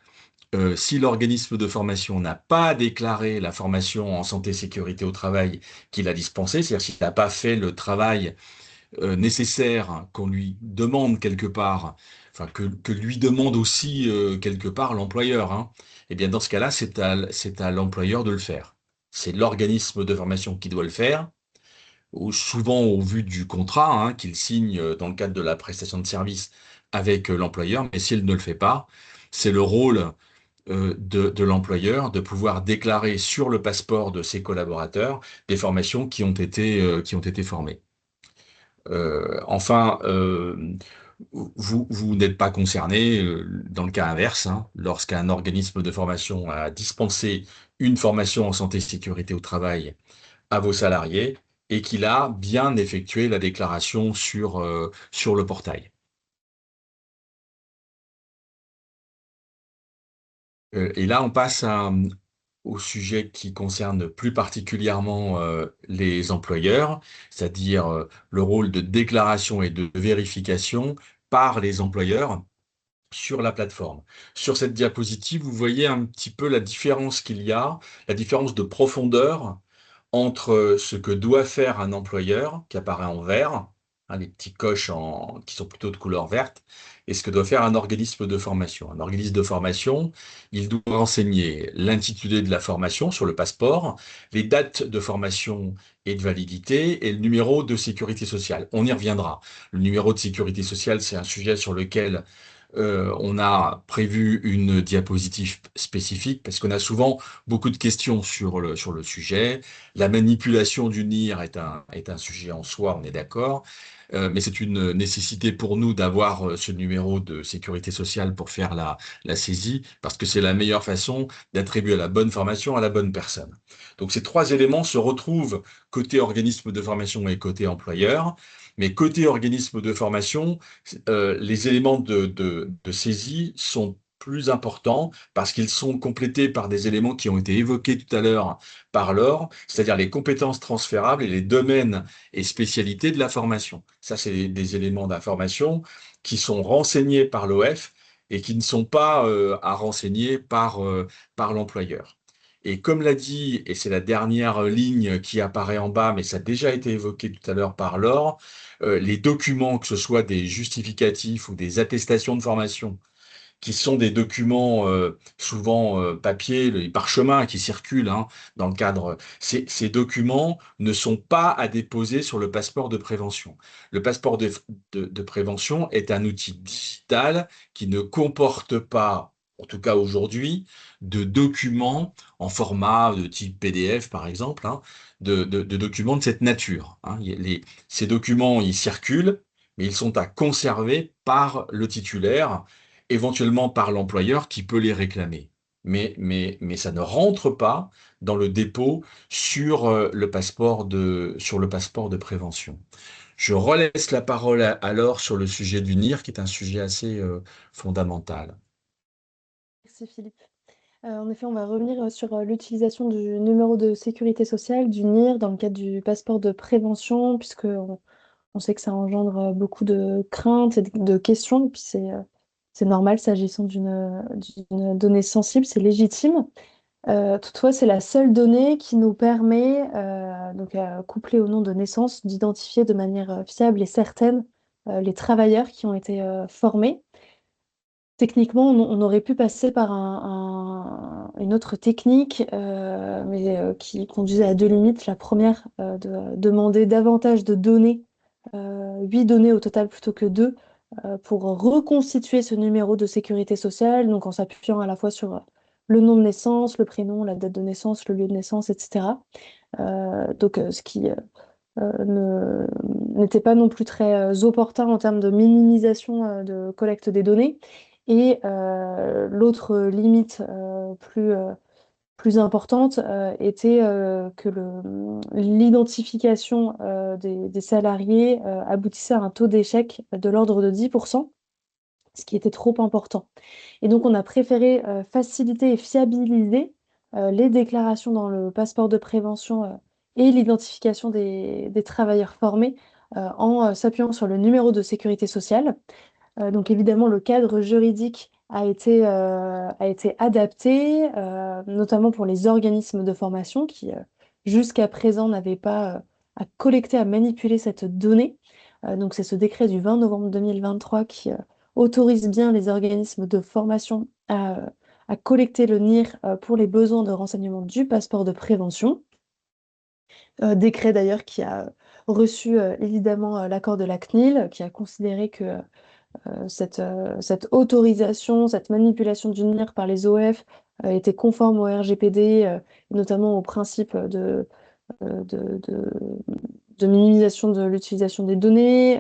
si l'organisme de formation n'a pas déclaré la formation en santé sécurité au travail qu'il a dispensée, c'est-à-dire s'il n'a pas fait le travail nécessaire qu'on lui demande quelque part, enfin que lui demande aussi quelque part l'employeur, hein, eh bien dans ce cas-là, c'est à l'employeur de le faire. C'est l'organisme de formation qui doit le faire, souvent au vu du contrat qu'il signe dans le cadre de la prestation de service avec l'employeur, mais s'il ne le fait pas, c'est le rôle de l'employeur de pouvoir déclarer sur le passeport de ses collaborateurs des formations qui ont été formées. Enfin, vous n'êtes pas concerné dans le cas inverse, hein, lorsqu'un organisme de formation a dispensé une formation en santé et sécurité au travail à vos salariés et qu'il a bien effectué la déclaration sur le portail. Et là, on passe au sujet qui concerne plus particulièrement les employeurs, c'est-à-dire le rôle de déclaration et de vérification par les employeurs sur la plateforme. Sur cette diapositive, vous voyez un petit peu la différence qu'il y a, la différence de profondeur entre ce que doit faire un employeur, qui apparaît en vert, les petits coches qui sont plutôt de couleur verte, et ce que doit faire un organisme de formation. Un organisme de formation, il doit renseigner l'intitulé de la formation sur le passeport, les dates de formation et de validité, et le numéro de sécurité sociale. On y reviendra. Le numéro de sécurité sociale, c'est un sujet sur lequel on a prévu une diapositive spécifique parce qu'on a souvent beaucoup de questions sur le sujet. La manipulation du NIR est un sujet en soi, on est d'accord. Mais c'est une nécessité pour nous d'avoir ce numéro de sécurité sociale pour faire la saisie, parce que c'est la meilleure façon d'attribuer la bonne formation à la bonne personne. Donc ces trois éléments se retrouvent côté organisme de formation et côté employeur. Mais côté organisme de formation, les éléments de saisie sont plus importants parce qu'ils sont complétés par des éléments qui ont été évoqués tout à l'heure par Laure, c'est-à-dire les compétences transférables et les domaines et spécialités de la formation. Ça, c'est des éléments d'information qui sont renseignés par l'OF et qui ne sont pas à renseigner par l'employeur. Et comme l'a dit, et c'est la dernière ligne qui apparaît en bas, mais ça a déjà été évoqué tout à l'heure par Laure, les documents, que ce soit des justificatifs ou des attestations de formation, qui sont des documents souvent papier, les parchemins qui circulent dans le cadre. Ces documents ne sont pas à déposer sur le passeport de prévention. Le passeport de prévention est un outil digital qui ne comporte pas, en tout cas aujourd'hui, de documents en format de type PDF, par exemple, de documents de cette nature. Ces documents, ils circulent, mais ils sont à conserver par le titulaire, éventuellement par l'employeur qui peut les réclamer. Mais ça ne rentre pas dans le dépôt sur le passeport de prévention. Je relaisse la parole alors sur le sujet du NIR, qui est un sujet assez fondamental. Merci Philippe. En effet, on va revenir sur l'utilisation du numéro de sécurité sociale, du NIR, dans le cadre du passeport de prévention, puisque on sait que ça engendre beaucoup de craintes et de questions, et puis c'est normal s'agissant d'une donnée sensible, c'est légitime. Toutefois, c'est la seule donnée qui nous permet, donc couplée au nom de naissance, d'identifier de manière fiable et certaine les travailleurs qui ont été formés. Techniquement, on aurait pu passer par une autre technique, mais qui conduisait à deux limites. La première, de demander davantage de données, 8 données au total plutôt que 2, pour reconstituer ce numéro de sécurité sociale, donc en s'appuyant à la fois sur le nom de naissance, le prénom, la date de naissance, le lieu de naissance, etc. Ce qui n'était pas non plus très opportun en termes de minimisation de collecte des données. Et l'autre limite plus importante était que l'identification des salariés aboutissait à un taux d'échec de l'ordre de 10%, ce qui était trop important. Et donc, on a préféré faciliter et fiabiliser les déclarations dans le passeport de prévention et l'identification des travailleurs formés en s'appuyant sur le numéro de sécurité sociale. Donc évidemment, le cadre juridique a été adapté, notamment pour les organismes de formation qui, jusqu'à présent, n'avaient pas à collecter, à manipuler cette donnée. Donc c'est ce décret du 20 novembre 2023 qui autorise bien les organismes de formation à collecter le NIR pour les besoins de renseignement du passeport de prévention. Décret d'ailleurs qui a reçu évidemment l'accord de la CNIL, qui a considéré que cette autorisation, cette manipulation du NIR par les OF était conforme au RGPD, notamment au principe de minimisation de l'utilisation des données,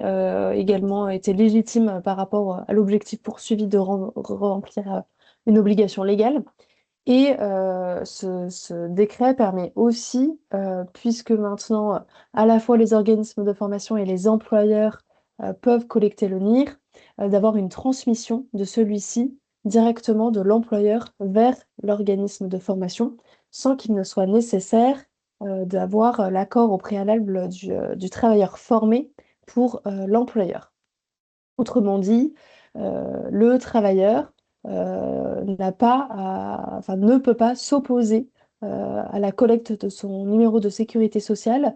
également était légitime par rapport à l'objectif poursuivi de remplir une obligation légale. Et ce décret permet aussi, puisque maintenant à la fois les organismes de formation et les employeurs peuvent collecter le NIR, d'avoir une transmission de celui-ci directement de l'employeur vers l'organisme de formation, sans qu'il ne soit nécessaire d'avoir l'accord au préalable du travailleur formé pour l'employeur. Autrement dit, le travailleur ne peut pas s'opposer à la collecte de son numéro de sécurité sociale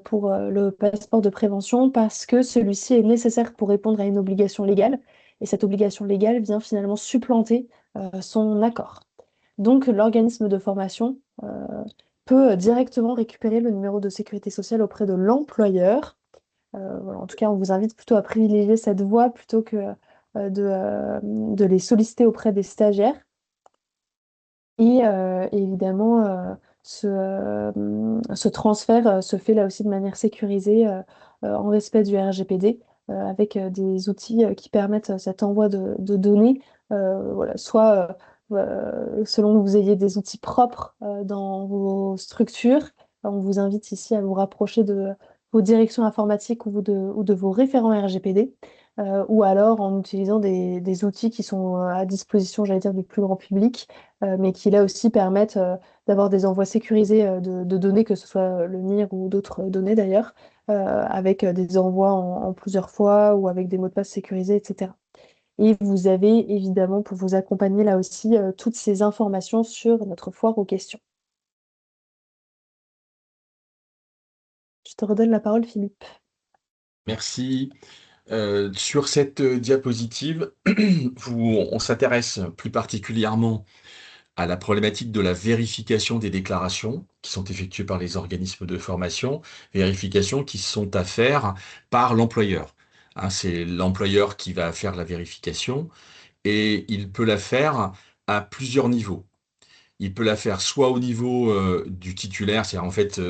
pour le passeport de prévention parce que celui-ci est nécessaire pour répondre à une obligation légale et cette obligation légale vient finalement supplanter son accord. Donc l'organisme de formation peut directement récupérer le numéro de sécurité sociale auprès de l'employeur. Voilà, en tout cas, on vous invite plutôt à privilégier cette voie plutôt que de les solliciter auprès des stagiaires. Et évidemment, ce transfert se fait là aussi de manière sécurisée en respect du RGPD, avec des outils qui permettent cet envoi de données, voilà, soit selon que vous ayez des outils propres dans vos structures. On vous invite ici à vous rapprocher de vos directions informatiques ou de vos référents RGPD. Ou alors en utilisant des outils qui sont à disposition, j'allais dire, du plus grand public, mais qui là aussi permettent d'avoir des envois sécurisés de données, que ce soit le NIR ou d'autres données d'ailleurs, avec des envois en plusieurs fois ou avec des mots de passe sécurisés, etc. Et vous avez évidemment pour vous accompagner là aussi toutes ces informations sur notre foire aux questions. Je te redonne la parole, Philippe. Merci. Sur cette diapositive, on s'intéresse plus particulièrement à la problématique de la vérification des déclarations qui sont effectuées par les organismes de formation, vérifications qui sont à faire par l'employeur. Hein, c'est l'employeur qui va faire la vérification et il peut la faire à plusieurs niveaux. Il peut la faire soit au niveau du titulaire, c'est-à-dire en fait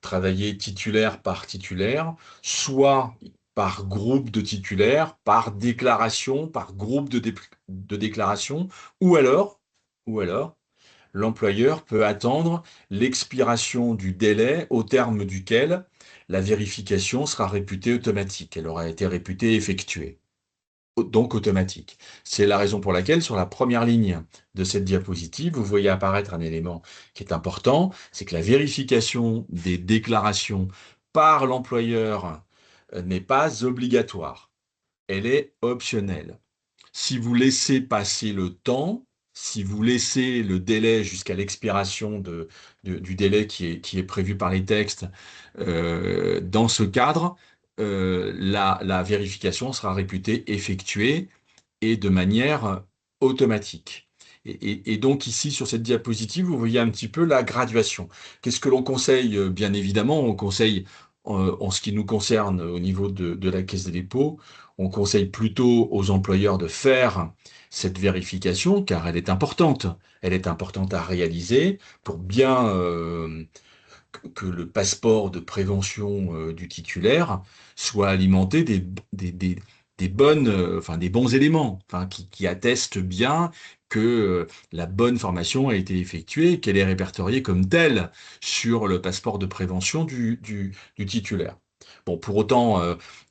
travailler titulaire par titulaire, soit par groupe de titulaires, par déclaration, par groupe de déclaration, ou alors, l'employeur peut attendre l'expiration du délai au terme duquel la vérification sera réputée automatique. Elle aura été réputée effectuée, donc automatique. C'est la raison pour laquelle, sur la première ligne de cette diapositive, vous voyez apparaître un élément qui est important, c'est que la vérification des déclarations par l'employeur n'est pas obligatoire. Elle est optionnelle. Si vous laissez passer le temps, si vous laissez le délai jusqu'à l'expiration du délai qui est prévu par les textes, dans ce cadre, la vérification sera réputée effectuée et de manière automatique. Et donc ici, sur cette diapositive, vous voyez un petit peu la graduation. Qu'est-ce que l'on conseille? Bien évidemment, on conseille, en ce qui nous concerne au niveau de la Caisse des dépôts, on conseille plutôt aux employeurs de faire cette vérification, car elle est importante. Elle est importante à réaliser pour bien que le passeport de prévention du titulaire soit alimenté des bonnes, enfin, des bons éléments, enfin, qui attestent bien que la bonne formation a été effectuée, qu'elle est répertoriée comme telle sur le passeport de prévention du titulaire. Bon, pour autant,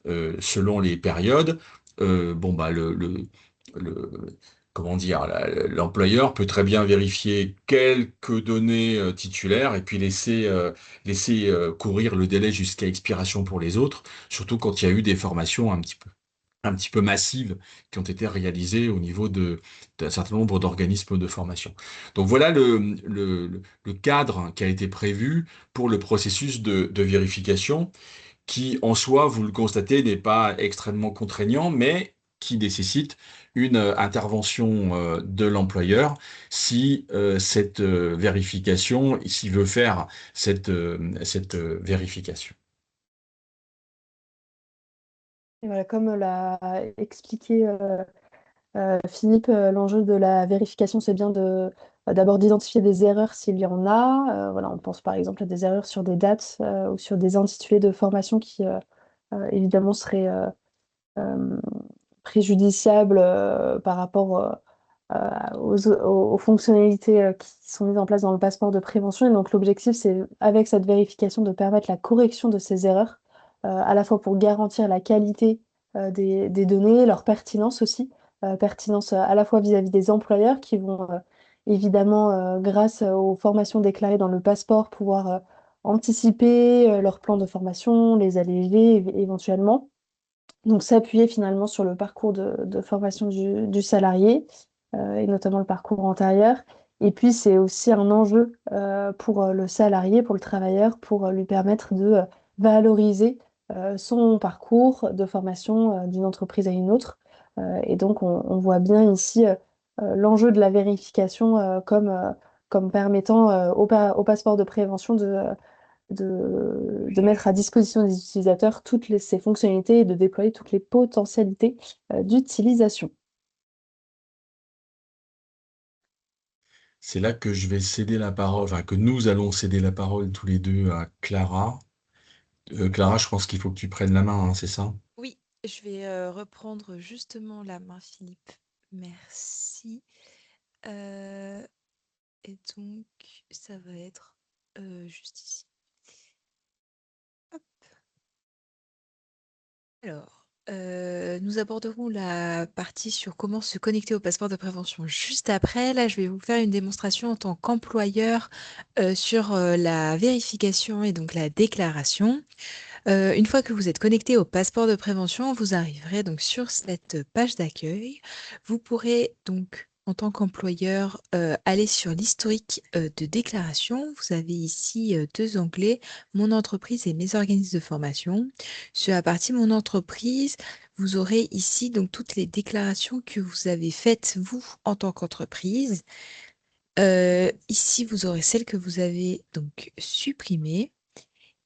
selon les périodes, bon, bah, le- comment dire, l'employeur peut très bien vérifier quelques données titulaires et puis laisser courir le délai jusqu'à expiration pour les autres, surtout quand il y a eu des formations un petit peu massives qui ont été réalisées au niveau d'un certain nombre d'organismes de formation. Donc voilà le cadre qui a été prévu pour le processus de vérification qui, en soi, vous le constatez, n'est pas extrêmement contraignant, mais qui nécessite une intervention de l'employeur si cette vérification, s'il veut faire cette vérification. Et voilà, comme l'a expliqué Philippe, l'enjeu de la vérification, c'est bien d'abord d'identifier des erreurs s'il y en a. Voilà, on pense par exemple à des erreurs sur des dates ou sur des intitulés de formation qui évidemment seraient euh, préjudiciables par rapport aux fonctionnalités qui sont mises en place dans le passeport de prévention. Et donc l'objectif, c'est avec cette vérification de permettre la correction de ces erreurs, à la fois pour garantir la qualité des données, leur pertinence aussi, pertinence à la fois vis-à-vis des employeurs qui vont évidemment, grâce aux formations déclarées dans le passeport, pouvoir anticiper leur plan de formation, les alléger éventuellement. Donc s'appuyer finalement sur le parcours de formation du salarié et notamment le parcours antérieur. Et puis c'est aussi un enjeu pour le salarié, pour le travailleur, pour lui permettre valoriser son parcours de formation d'une entreprise à une autre. Et donc, on voit bien ici l'enjeu de la vérification comme permettant au passeport de prévention de mettre à disposition des utilisateurs ces fonctionnalités et de déployer toutes les potentialités d'utilisation. C'est là que je vais céder la parole, enfin que nous allons céder la parole tous les deux à Clara. Clara, je pense qu'il faut que tu prennes la main, hein, c'est ça? Oui, je vais reprendre justement la main, Philippe. Merci. Et donc, ça va être juste ici. Hop. Alors, nous aborderons la partie sur comment se connecter au passeport de prévention juste après. Là, je vais vous faire une démonstration en tant qu'employeur sur la vérification et donc la déclaration. Une fois que vous êtes connecté au passeport de prévention, vous arriverez donc sur cette page d'accueil. Vous pourrez donc, en tant qu'employeur, aller sur l'historique de déclaration. Vous avez ici deux onglets, Mon entreprise et mes organismes de formation. Sur la partie Mon entreprise, vous aurez ici donc toutes les déclarations que vous avez faites, vous, en tant qu'entreprise. Ici, vous aurez celles que vous avez donc supprimées.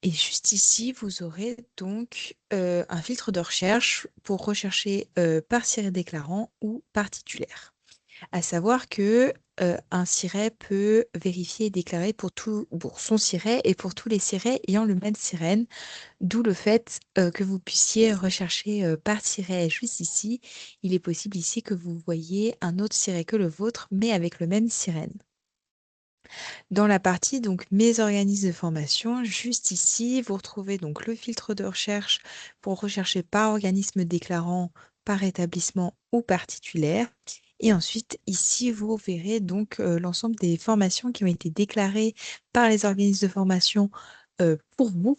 Et juste ici, vous aurez donc un filtre de recherche pour rechercher par siret déclarant ou par titulaire. À savoir que un siret peut vérifier et déclarer pour son siret et pour tous les sirets ayant le même sirène, d'où le fait que vous puissiez rechercher par siret juste ici. Il est possible ici que vous voyez un autre siret que le vôtre, mais avec le même sirène. Dans la partie donc mes organismes de formation, juste ici, vous retrouvez donc le filtre de recherche pour rechercher par organisme déclarant, par établissement ou par titulaire. Et ensuite, ici, vous verrez donc l'ensemble des formations qui ont été déclarées par les organismes de formation pour vous.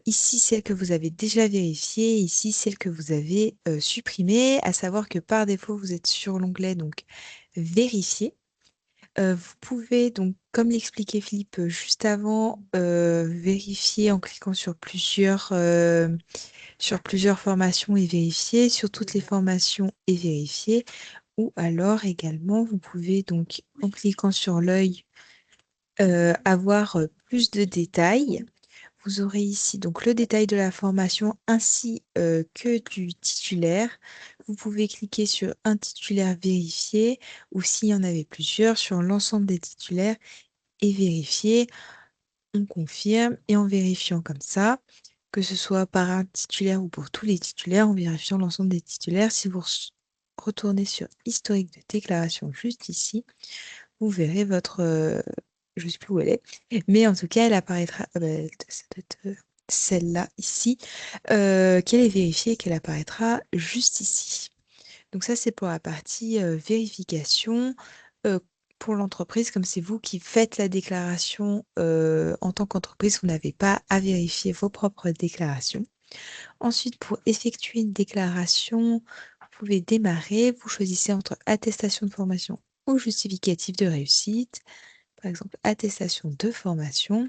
Ici, celles que vous avez déjà vérifiées, ici, celles que vous avez supprimées, à savoir que par défaut, vous êtes sur l'onglet donc vérifier. Vous pouvez donc, comme l'expliquait Philippe juste avant, vérifier en cliquant sur plusieurs formations et vérifier, sur toutes les formations et vérifier. Ou alors également, vous pouvez donc, en cliquant sur l'œil, avoir plus de détails. Vous aurez ici donc le détail de la formation ainsi que du titulaire. Vous pouvez cliquer sur un titulaire vérifié ou s'il y en avait plusieurs, sur l'ensemble des titulaires et vérifier. On confirme et en vérifiant comme ça, que ce soit par un titulaire ou pour tous les titulaires, en vérifiant l'ensemble des titulaires, si vous retournez sur historique de déclaration juste ici, vous verrez votre... je ne sais plus où elle est, mais en tout cas, elle apparaîtra... ça doit être celle-là, ici, qu'elle est vérifiée et qu'elle apparaîtra juste ici. Donc ça, c'est pour la partie vérification. Pour l'entreprise, comme c'est vous qui faites la déclaration en tant qu'entreprise, vous n'avez pas à vérifier vos propres déclarations. Ensuite, pour effectuer une déclaration, vous pouvez démarrer. Vous choisissez entre attestation de formation ou justificatif de réussite. Par exemple, attestation de formation.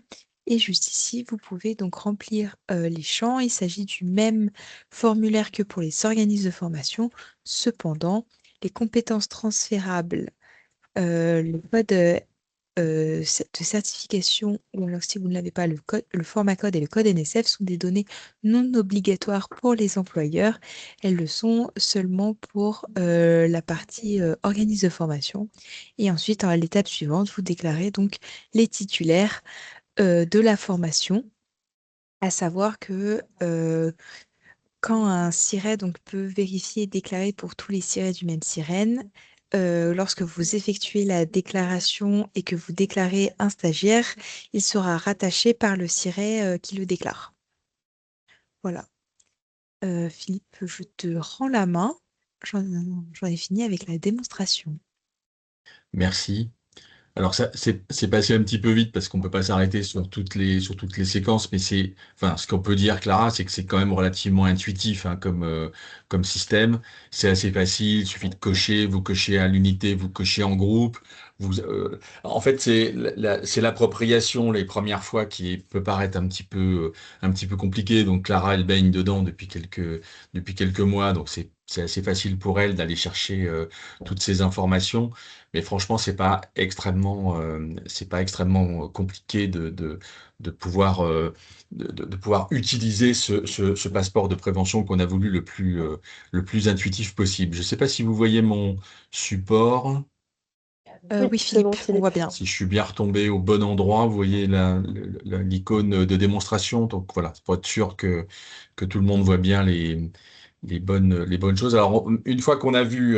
Et juste ici, vous pouvez donc remplir les champs. Il s'agit du même formulaire que pour les organismes de formation. Cependant, les compétences transférables, le code de certification, ou alors si vous ne l'avez pas, le format code et le code NSF sont des données non obligatoires pour les employeurs. Elles le sont seulement pour la partie organisme de formation. Et ensuite, à l'étape suivante, vous déclarez donc les titulaires de la formation, à savoir que quand un siret donc, peut vérifier et déclarer pour tous les sirets du même sirène, lorsque vous effectuez la déclaration et que vous déclarez un stagiaire, il sera rattaché par le siret qui le déclare. Voilà. Philippe, je te rends la main. J'en ai fini avec la démonstration. Merci. Alors ça, c'est passé un petit peu vite parce qu'on peut pas s'arrêter sur toutes les séquences, mais enfin, ce qu'on peut dire, Clara, c'est que c'est quand même relativement intuitif, hein, comme système. C'est assez facile, il suffit de cocher, vous cochez à l'unité, vous cochez en groupe, En fait, c'est l'appropriation les premières fois qui peut paraître un petit peu compliqué. Donc Clara, elle baigne dedans depuis quelques mois, donc c'est assez facile pour elle d'aller chercher toutes ces informations. Mais franchement, c'est pas extrêmement compliqué de pouvoir de pouvoir utiliser ce passeport de prévention qu'on a voulu le plus intuitif possible. Je ne sais pas si vous voyez mon support. Oui, Oui, c'est bon, Philippe, on voit Philippe. bien. Si je suis bien retombé au bon endroit, vous voyez l'icône de démonstration. Donc voilà, pour être sûr que tout le monde voit bien les bonnes choses. Alors, une fois qu'on a vu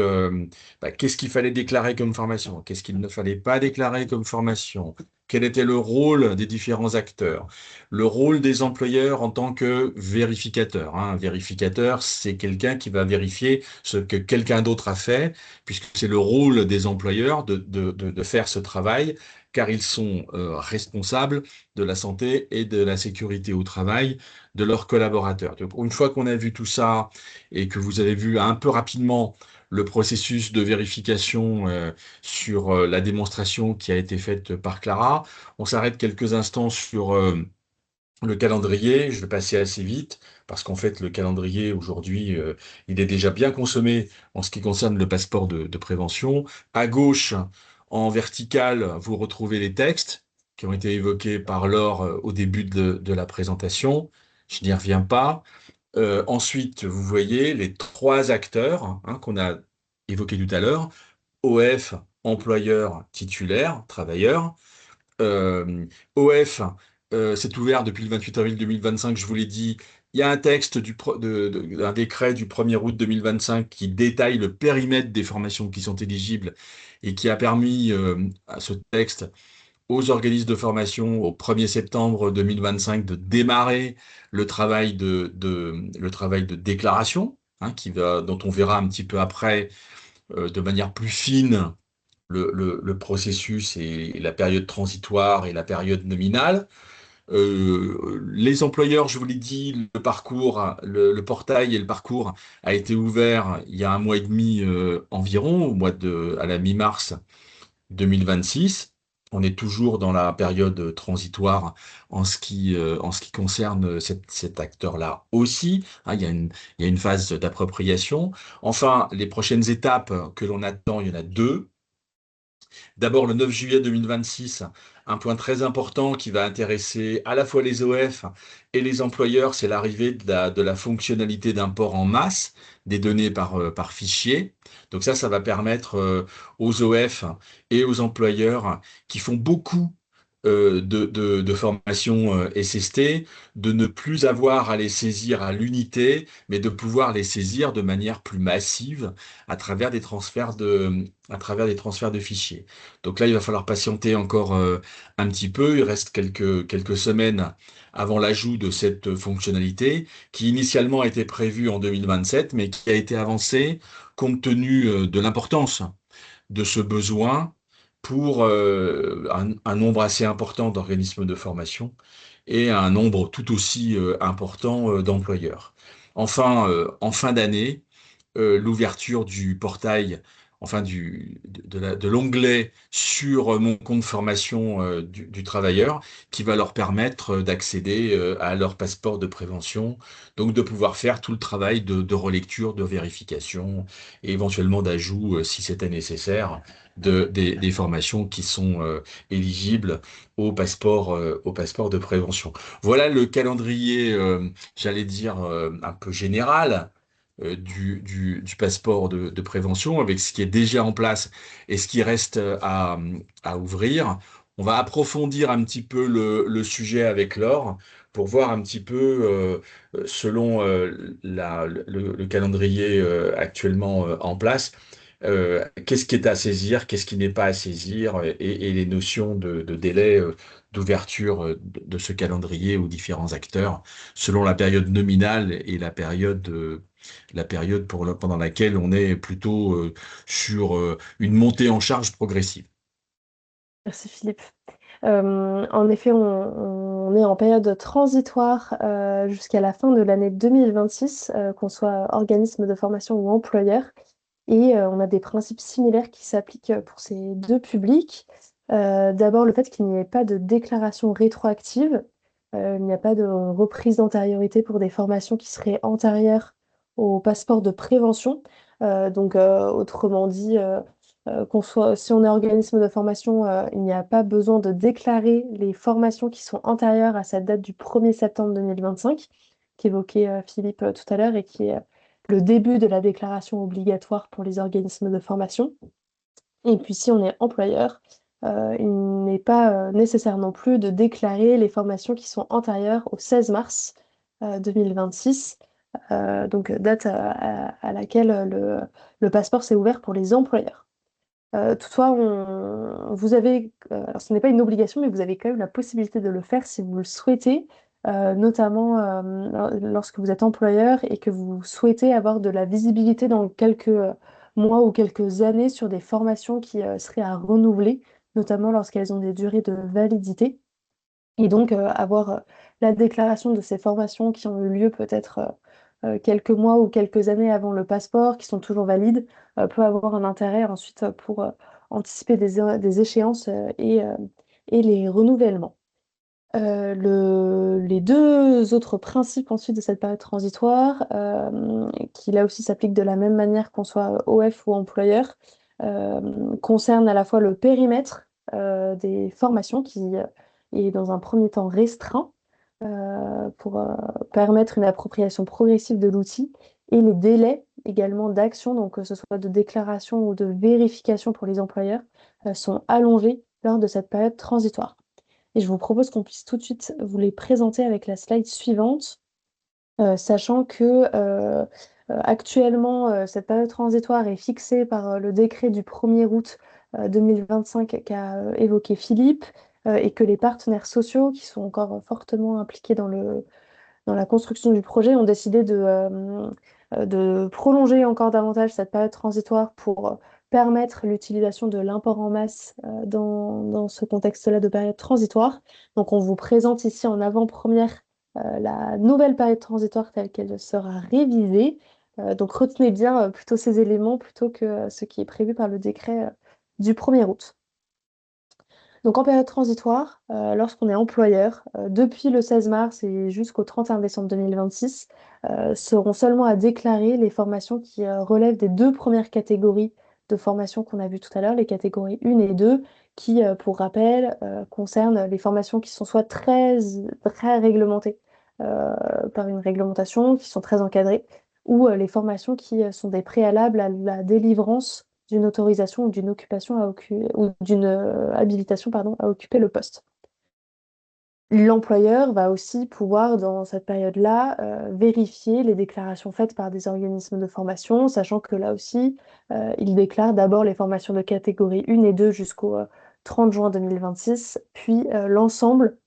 qu'est-ce qu'il fallait déclarer comme formation, qu'est-ce qu'il ne fallait pas déclarer comme formation, quel était le rôle des différents acteurs, le rôle des employeurs en tant que vérificateur. Un vérificateur, c'est quelqu'un qui va vérifier ce que quelqu'un d'autre a fait, puisque c'est le rôle des employeurs de faire ce travail, car ils sont responsables de la santé et de la sécurité au travail de leurs collaborateurs. Donc, une fois qu'on a vu tout ça et que vous avez vu un peu rapidement le processus de vérification sur la démonstration qui a été faite par Clara, on s'arrête quelques instants sur le calendrier. Je vais passer assez vite parce qu'en fait, le calendrier aujourd'hui, il est déjà bien consommé en ce qui concerne le passeport de prévention. À gauche, en vertical, vous retrouvez les textes qui ont été évoqués par Laure au début de la présentation. Je n'y reviens pas. Ensuite, vous voyez les trois acteurs qu'on a évoqués tout à l'heure. OF, employeur, titulaire, travailleur. OF, c'est ouvert depuis le 28 avril 2025, je vous l'ai dit. Il y a un texte d'un décret du 1er août 2025 qui détaille le périmètre des formations qui sont éligibles et qui a permis à ce texte aux organismes de formation au 1er septembre 2025 de démarrer le travail de déclaration, dont on verra un petit peu après de manière plus fine le processus et la période transitoire et la période nominale. Les employeurs, je vous l'ai dit, le portail et le parcours a été ouvert il y a un mois et demi environ, à la mi-mars 2026. On est toujours dans la période transitoire en ce qui concerne cet acteur-là aussi. Il y a une phase d'appropriation. Enfin, les prochaines étapes que l'on attend, il y en a deux. D'abord, le 9 juillet 2026, un point très important qui va intéresser à la fois les OF et les employeurs, c'est l'arrivée de la fonctionnalité d'import en masse des données par fichier. Donc ça va permettre aux OF et aux employeurs qui font beaucoup de formations SST, de ne plus avoir à les saisir à l'unité, mais de pouvoir les saisir de manière plus massive à travers à travers des transferts de fichiers. Donc là, il va falloir patienter encore un petit peu. Il reste quelques semaines avant l'ajout de cette fonctionnalité qui initialement était prévue en 2027, mais qui a été avancée compte tenu de l'importance de ce besoin pour un nombre assez important d'organismes de formation et un nombre tout aussi important d'employeurs. Enfin, en fin d'année, l'ouverture du portail, enfin de l'onglet sur mon compte formation du travailleur, qui va leur permettre d'accéder à leur passeport de prévention, donc de pouvoir faire tout le travail de relecture, de vérification et éventuellement d'ajout, si c'était nécessaire, des formations qui sont éligibles au passeport de prévention. Voilà le calendrier, j'allais dire, un peu général du passeport de prévention, avec ce qui est déjà en place et ce qui reste à ouvrir. On va approfondir un petit peu le sujet avec Laure pour voir un petit peu, selon le calendrier actuellement en place, qu'est-ce qui est à saisir, qu'est-ce qui n'est pas à saisir, et les notions de délai d'ouverture de ce calendrier aux différents acteurs, selon la période nominale et la période pendant laquelle on est plutôt sur une montée en charge progressive. Merci Philippe. En effet, on est en période transitoire jusqu'à la fin de l'année 2026, qu'on soit organisme de formation ou employeur. Et on a des principes similaires qui s'appliquent pour ces deux publics. D'abord, le fait qu'il n'y ait pas de déclaration rétroactive. Il n'y a pas de reprise d'antériorité pour des formations qui seraient antérieures au passeport de prévention. Autrement dit, si on est organisme de formation, il n'y a pas besoin de déclarer les formations qui sont antérieures à cette date du 1er septembre 2025, qu'évoquait Philippe tout à l'heure, et qui est le début de la déclaration obligatoire pour les organismes de formation. Et puis si on est employeur, il n'est pas nécessaire non plus de déclarer les formations qui sont antérieures au 16 mars 2026, date à laquelle le passeport s'est ouvert pour les employeurs. Toutefois, vous avez, alors ce n'est pas une obligation, mais vous avez quand même la possibilité de le faire si vous le souhaitez, notamment lorsque vous êtes employeur et que vous souhaitez avoir de la visibilité dans quelques mois ou quelques années sur des formations qui seraient à renouveler, notamment lorsqu'elles ont des durées de validité. Et donc, avoir la déclaration de ces formations qui ont eu lieu peut-être quelques mois ou quelques années avant le passeport, qui sont toujours valides, peut avoir un intérêt ensuite pour anticiper des échéances et les renouvellements. Les deux autres principes ensuite de cette période transitoire, qui là aussi s'appliquent de la même manière qu'on soit OF ou employeur, concernent à la fois le périmètre des formations qui est dans un premier temps restreint pour permettre une appropriation progressive de l'outil, et les délais également d'action, donc que ce soit de déclaration ou de vérification pour les employeurs, sont allongés lors de cette période transitoire. Et je vous propose qu'on puisse tout de suite vous les présenter avec la slide suivante, sachant que actuellement, cette période transitoire est fixée par le décret du 1er août 2025 qu'a évoqué Philippe, et que les partenaires sociaux, qui sont encore fortement impliqués dans la construction du projet, ont décidé de prolonger encore davantage cette période transitoire pour permettre l'utilisation de l'import en masse dans ce contexte-là de période transitoire. Donc on vous présente ici en avant-première la nouvelle période transitoire telle qu'elle sera révisée. Donc retenez bien plutôt ces éléments plutôt que ce qui est prévu par le décret du 1er août. Donc en période transitoire, lorsqu'on est employeur, depuis le 16 mars et jusqu'au 31 décembre 2026, seront seulement à déclarer les formations qui relèvent des deux premières catégories de formations qu'on a vues tout à l'heure, les catégories 1 et 2, qui, pour rappel, concernent les formations qui sont soit très, très réglementées par une réglementation, qui sont très encadrées, ou les formations qui sont des préalables à la délivrance d'une autorisation ou d'une occupation ou d'une habilitation pardon, à occuper le poste. L'employeur va aussi pouvoir, dans cette période-là, vérifier les déclarations faites par des organismes de formation, sachant que là aussi, il déclare d'abord les formations de catégorie 1 et 2 jusqu'au 30 juin 2026, puis l'ensemble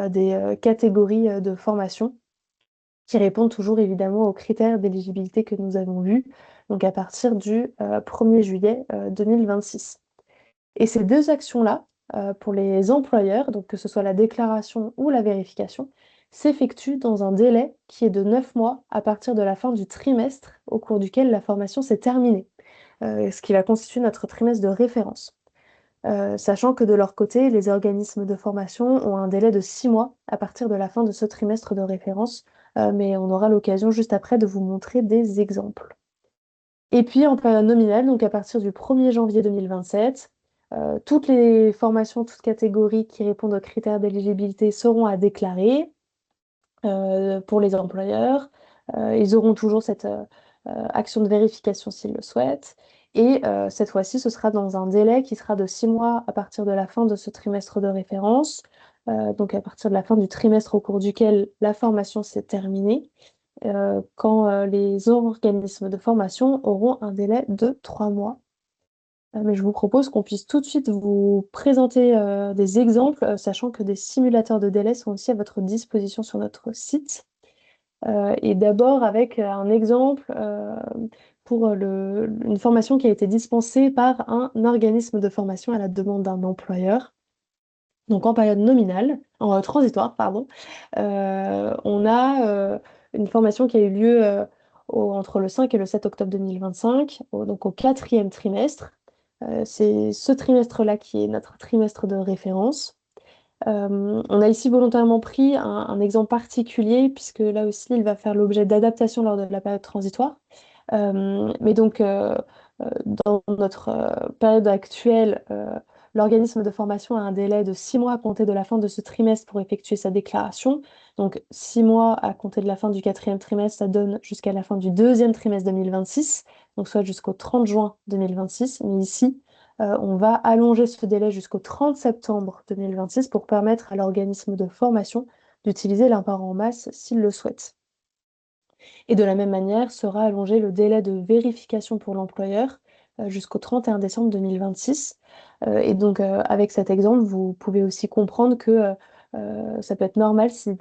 des catégories de formation qui répondent toujours évidemment aux critères d'éligibilité que nous avons vus, donc à partir du 1er juillet 2026. Et ces deux actions-là, pour les employeurs, donc que ce soit la déclaration ou la vérification, s'effectuent dans un délai qui est de 9 mois à partir de la fin du trimestre au cours duquel la formation s'est terminée, ce qui va constituer notre trimestre de référence. Sachant que de leur côté, les organismes de formation ont un délai de 6 mois à partir de la fin de ce trimestre de référence, mais on aura l'occasion juste après de vous montrer des exemples. Et puis en période nominale, donc à partir du 1er janvier 2027, toutes les formations, toutes catégories qui répondent aux critères d'éligibilité seront à déclarer pour les employeurs. Ils auront toujours cette action de vérification s'ils le souhaitent. Et cette fois-ci, ce sera dans un délai qui sera de 6 mois à partir de la fin de ce trimestre de référence, donc à partir de la fin du trimestre au cours duquel la formation s'est terminée, quand les organismes de formation auront un délai de 3 mois. Mais je vous propose qu'on puisse tout de suite vous présenter des exemples, sachant que des simulateurs de délai sont aussi à votre disposition sur notre site. Et d'abord avec un exemple pour une formation qui a été dispensée par un organisme de formation à la demande d'un employeur. Donc en période nominale, en transitoire, pardon, on a une formation qui a eu lieu entre le 5 et le 7 octobre 2025, donc au 4e trimestre. C'est ce trimestre-là qui est notre trimestre de référence. On a ici volontairement pris un exemple particulier, puisque là aussi, il va faire l'objet d'adaptation lors de la période transitoire. Mais donc, dans notre période actuelle, l'organisme de formation a un délai de 6 mois à compter de la fin de ce trimestre pour effectuer sa déclaration. Donc, 6 mois à compter de la fin du 4e trimestre, ça donne jusqu'à la fin du 2e trimestre 2026, donc soit jusqu'au 30 juin 2026. Mais ici, on va allonger ce délai jusqu'au 30 septembre 2026 pour permettre à l'organisme de formation d'utiliser l'import en masse s'il le souhaite. Et de la même manière, sera allongé le délai de vérification pour l'employeur jusqu'au 31 décembre 2026. Et donc, avec cet exemple, vous pouvez aussi comprendre que ça peut être normal si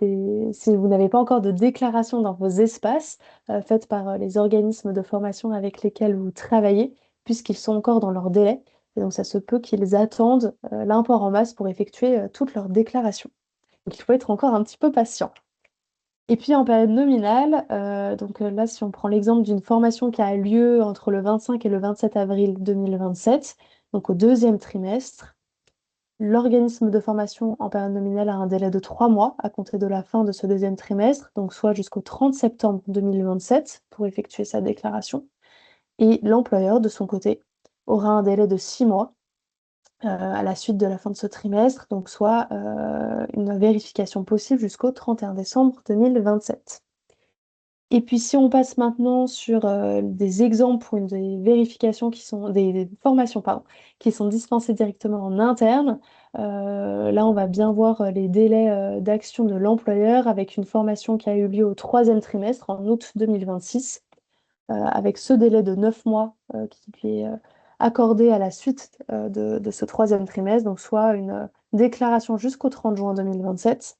vous n'avez pas encore de déclaration dans vos espaces faites par les organismes de formation avec lesquels vous travaillez, puisqu'ils sont encore dans leur délai. Et donc, ça se peut qu'ils attendent l'import en masse pour effectuer toutes leurs déclarations. Donc, il faut être encore un petit peu patient. Et puis en période nominale, donc là, si on prend l'exemple d'une formation qui a lieu entre le 25 et le 27 avril 2027, donc au 2e trimestre, l'organisme de formation en période nominale a un délai de 3 mois à compter de la fin de ce 2e trimestre, donc soit jusqu'au 30 septembre 2027 pour effectuer sa déclaration. Et l'employeur, de son côté, aura un délai de 6 mois à la suite de la fin de ce trimestre, donc soit une vérification possible jusqu'au 31 décembre 2027. Et puis si on passe maintenant sur des exemples ou des vérifications qui sont des formations pardon, qui sont dispensées directement en interne, là on va bien voir les délais d'action de l'employeur avec une formation qui a eu lieu au 3e trimestre en août 2026, avec ce délai de 9 mois qui lui est accordé à la suite de ce 3e trimestre, donc soit une déclaration jusqu'au 30 juin 2027.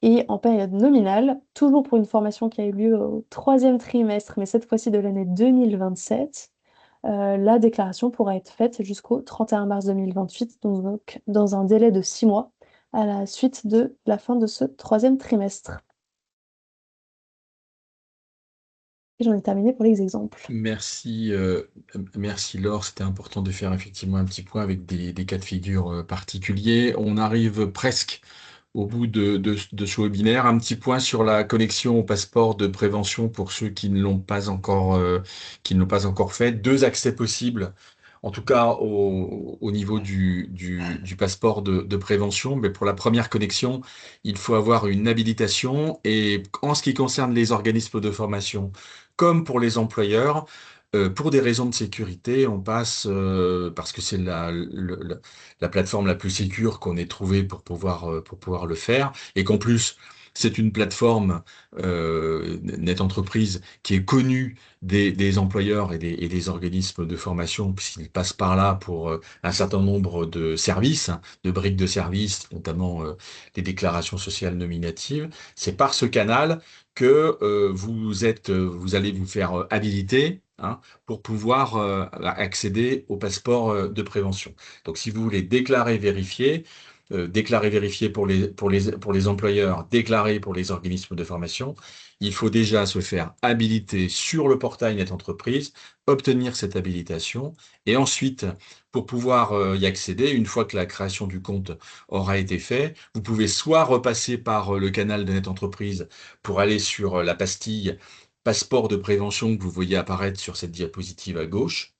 Et en période nominale, toujours pour une formation qui a eu lieu au 3e trimestre, mais cette fois-ci de l'année 2027, la déclaration pourra être faite jusqu'au 31 mars 2028, donc dans un délai de 6 mois à la suite de la fin de ce 3e trimestre. Et j'en ai terminé pour les exemples. Merci, merci Laure. C'était important de faire effectivement un petit point avec des cas de figure particuliers. On arrive presque au bout de ce webinaire. Un petit point sur la connexion au passeport de prévention pour ceux qui ne l'ont pas encore, fait. 2 accès possibles. En tout cas, au niveau du passeport de prévention, mais pour la première connexion, il faut avoir une habilitation. Et en ce qui concerne les organismes de formation, comme pour les employeurs, pour des raisons de sécurité, on passe, parce que c'est la plateforme la plus sécure qu'on ait trouvée pour pouvoir le faire, et qu'en plus, c'est une plateforme Net Entreprise qui est connue des employeurs et des organismes de formation, puisqu'ils passent par là pour un certain nombre de services, hein, de briques de services, notamment les déclarations sociales nominatives. C'est par ce canal que vous allez vous faire habiliter, hein, pour pouvoir accéder au passeport de prévention. Donc, si vous voulez déclarer vérifier pour les employeurs, déclarer pour les organismes de formation, il faut déjà se faire habiliter sur le portail Net Entreprise, obtenir cette habilitation, et ensuite, pour pouvoir y accéder, une fois que la création du compte aura été faite, vous pouvez soit repasser par le canal de Net Entreprise pour aller sur la pastille passeport de prévention que vous voyez apparaître sur cette diapositive à gauche,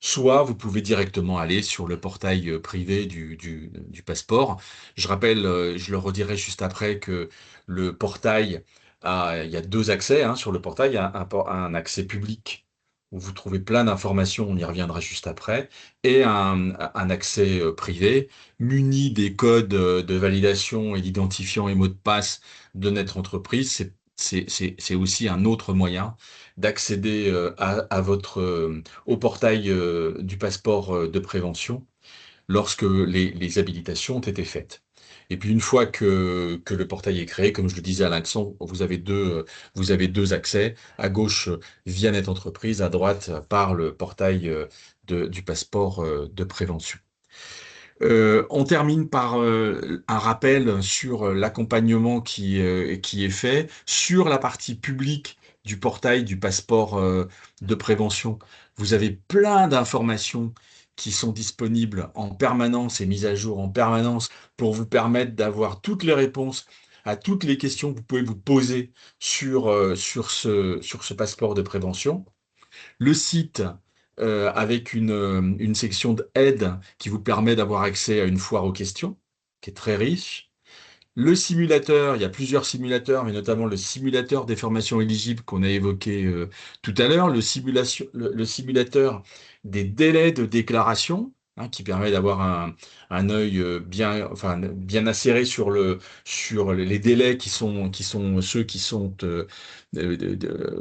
soit vous pouvez directement aller sur le portail privé du passeport. Je rappelle, je le redirai juste après, que le portail il y a 2 accès, hein, sur le portail. Il y a un accès public où vous trouvez plein d'informations, on y reviendra juste après, et un accès privé muni des codes de validation et d'identifiant et mots de passe de notre entreprise. C'est aussi un autre moyen d'accéder au portail du passeport de prévention lorsque les habilitations ont été faites. Et puis une fois que le portail est créé, comme je le disais à l'instant, vous avez 2 accès, à gauche via Net Entreprise, à droite par le portail du passeport de prévention. On termine par un rappel sur l'accompagnement qui est fait sur la partie publique du portail du passeport de prévention. Vous avez plein d'informations qui sont disponibles en permanence et mises à jour en permanence pour vous permettre d'avoir toutes les réponses à toutes les questions que vous pouvez vous poser sur ce passeport de prévention. Le site avec une section d'aide qui vous permet d'avoir accès à une foire aux questions, qui est très riche. Le simulateur, il y a plusieurs simulateurs, mais notamment le simulateur des formations éligibles qu'on a évoqué tout à l'heure, le simulateur des délais de déclaration, hein, qui permet d'avoir un œil bien acéré sur les délais qui sont ceux qui sont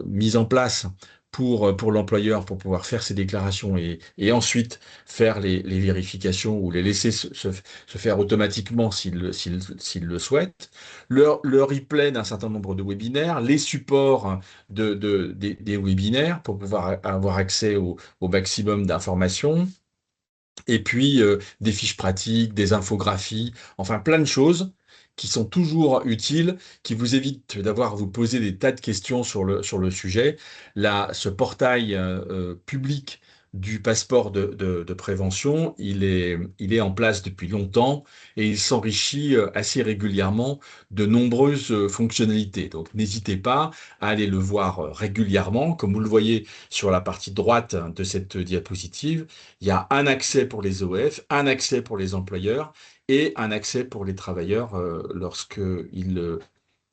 mis en place pour l'employeur pour pouvoir faire ses déclarations et ensuite faire les vérifications ou les laisser se faire automatiquement s'il le souhaite, le replay d'un certain nombre de webinaires, les supports des webinaires pour pouvoir avoir accès au maximum d'informations, et puis des fiches pratiques, des infographies, enfin plein de choses qui sont toujours utiles, qui vous évitent d'avoir à vous poser des tas de questions sur le sujet. Là, ce portail public du passeport de prévention, il est en place depuis longtemps et il s'enrichit assez régulièrement de nombreuses fonctionnalités. Donc n'hésitez pas à aller le voir régulièrement, comme vous le voyez sur la partie droite de cette diapositive. Il y a un accès pour les OF, un accès pour les employeurs et un accès pour les travailleurs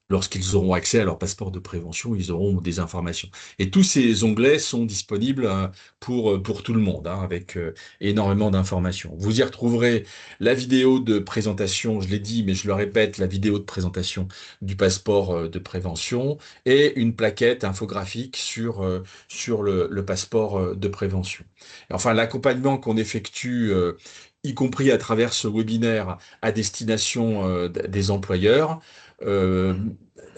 lorsqu'ils auront accès à leur passeport de prévention, ils auront des informations. Et tous ces onglets sont disponibles pour tout le monde, hein, avec énormément d'informations. Vous y retrouverez la vidéo de présentation, je l'ai dit, mais je le répète, la vidéo de présentation du passeport de prévention et une plaquette infographique sur le passeport de prévention. Et enfin, l'accompagnement qu'on effectue, y compris à travers ce webinaire à destination des employeurs, euh,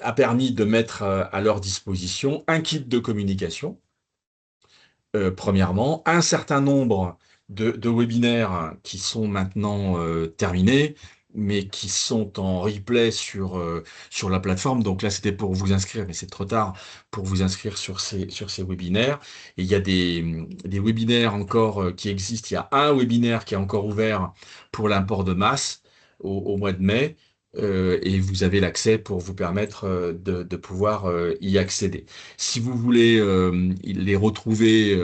a permis de mettre à leur disposition un kit de communication, premièrement, un certain nombre de webinaires qui sont maintenant terminés, mais qui sont en replay sur la plateforme. Donc là, c'était pour vous inscrire, mais c'est trop tard pour vous inscrire sur ces webinaires. Et il y a des webinaires encore qui existent. Il y a un webinaire qui est encore ouvert pour l'import de masse au mois de mai. Et vous avez l'accès pour vous permettre de pouvoir y accéder. Si vous voulez les retrouver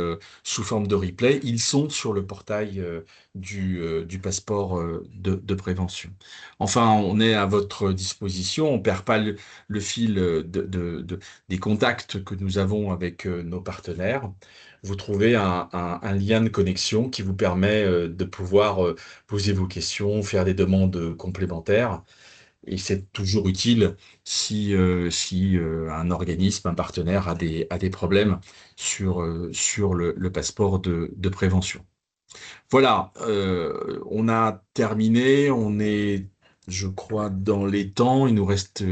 sous forme de replay, ils sont sur le portail du passeport de prévention. Enfin, on est à votre disposition, on ne perd pas le fil des contacts que nous avons avec nos partenaires. Vous trouvez un lien de connexion qui vous permet de pouvoir poser vos questions, faire des demandes complémentaires. Et c'est toujours utile si un organisme, un partenaire a des problèmes sur le passeport de prévention. Voilà, on a terminé, on est, je crois, dans les temps. Il nous reste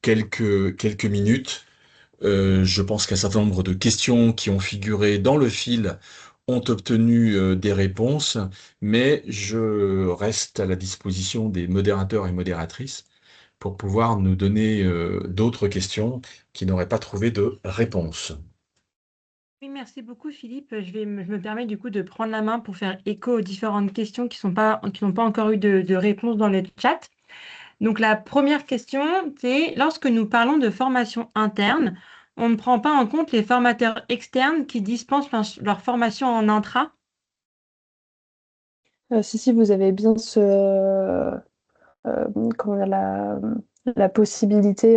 quelques minutes. Je pense qu'un certain nombre de questions qui ont figuré dans le fil ont obtenu des réponses, mais je reste à la disposition des modérateurs et modératrices pour pouvoir nous donner d'autres questions qui n'auraient pas trouvé de réponse. Oui, merci beaucoup Philippe. Je me permets du coup de prendre la main pour faire écho aux différentes questions qui n'ont pas encore eu de réponse dans le chat. Donc la première question, c'est lorsque nous parlons de formation interne, on ne prend pas en compte les formateurs externes qui dispensent leur formation en intra? Si, vous avez bien comment dire, la possibilité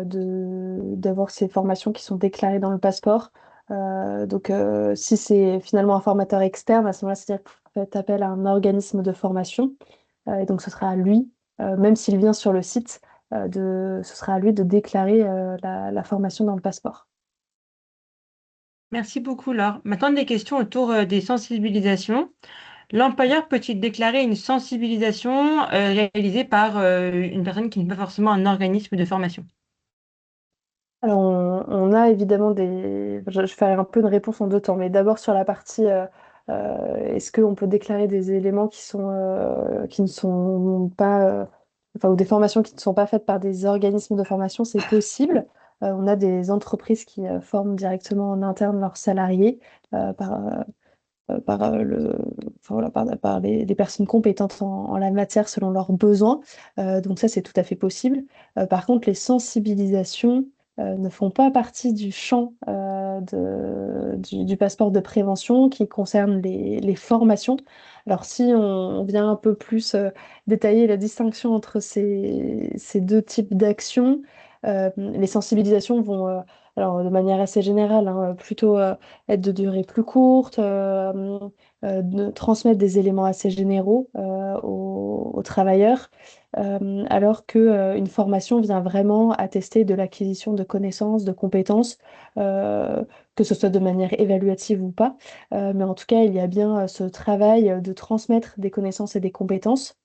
d'avoir ces formations qui sont déclarées dans le passeport. Donc, si c'est finalement un formateur externe, à ce moment-là, c'est-à-dire que vous faites appel à un organisme de formation. Et donc, ce sera à lui, même s'il vient sur le site, ce sera à lui de déclarer la formation dans le passeport. Merci beaucoup Laure. Maintenant, des questions autour des sensibilisations. L'employeur peut-il déclarer une sensibilisation réalisée par une personne qui n'est pas forcément un organisme de formation? Alors, on a évidemment je fais un peu une réponse en deux temps, mais d'abord sur la partie est-ce qu'on peut déclarer des éléments qui ne sont pas, enfin, ou des formations qui ne sont pas faites par des organismes de formation, c'est possible. On a des entreprises qui forment directement en interne leurs salariés enfin, voilà, par les personnes compétentes en la matière selon leurs besoins. Donc ça, c'est tout à fait possible. Par contre, les sensibilisations ne font pas partie du champ du passeport de prévention qui concerne les formations. Alors si on vient un peu plus détailler la distinction entre ces deux types d'actions, les sensibilisations vont, alors de manière assez générale, hein, plutôt être de durée plus courte, de transmettre des éléments assez généraux aux travailleurs, alors que, une formation vient vraiment attester de l'acquisition de connaissances, de compétences, euh, que ce soit de manière évaluative ou pas. Mais en tout cas, il y a bien ce travail de transmettre des connaissances et des compétences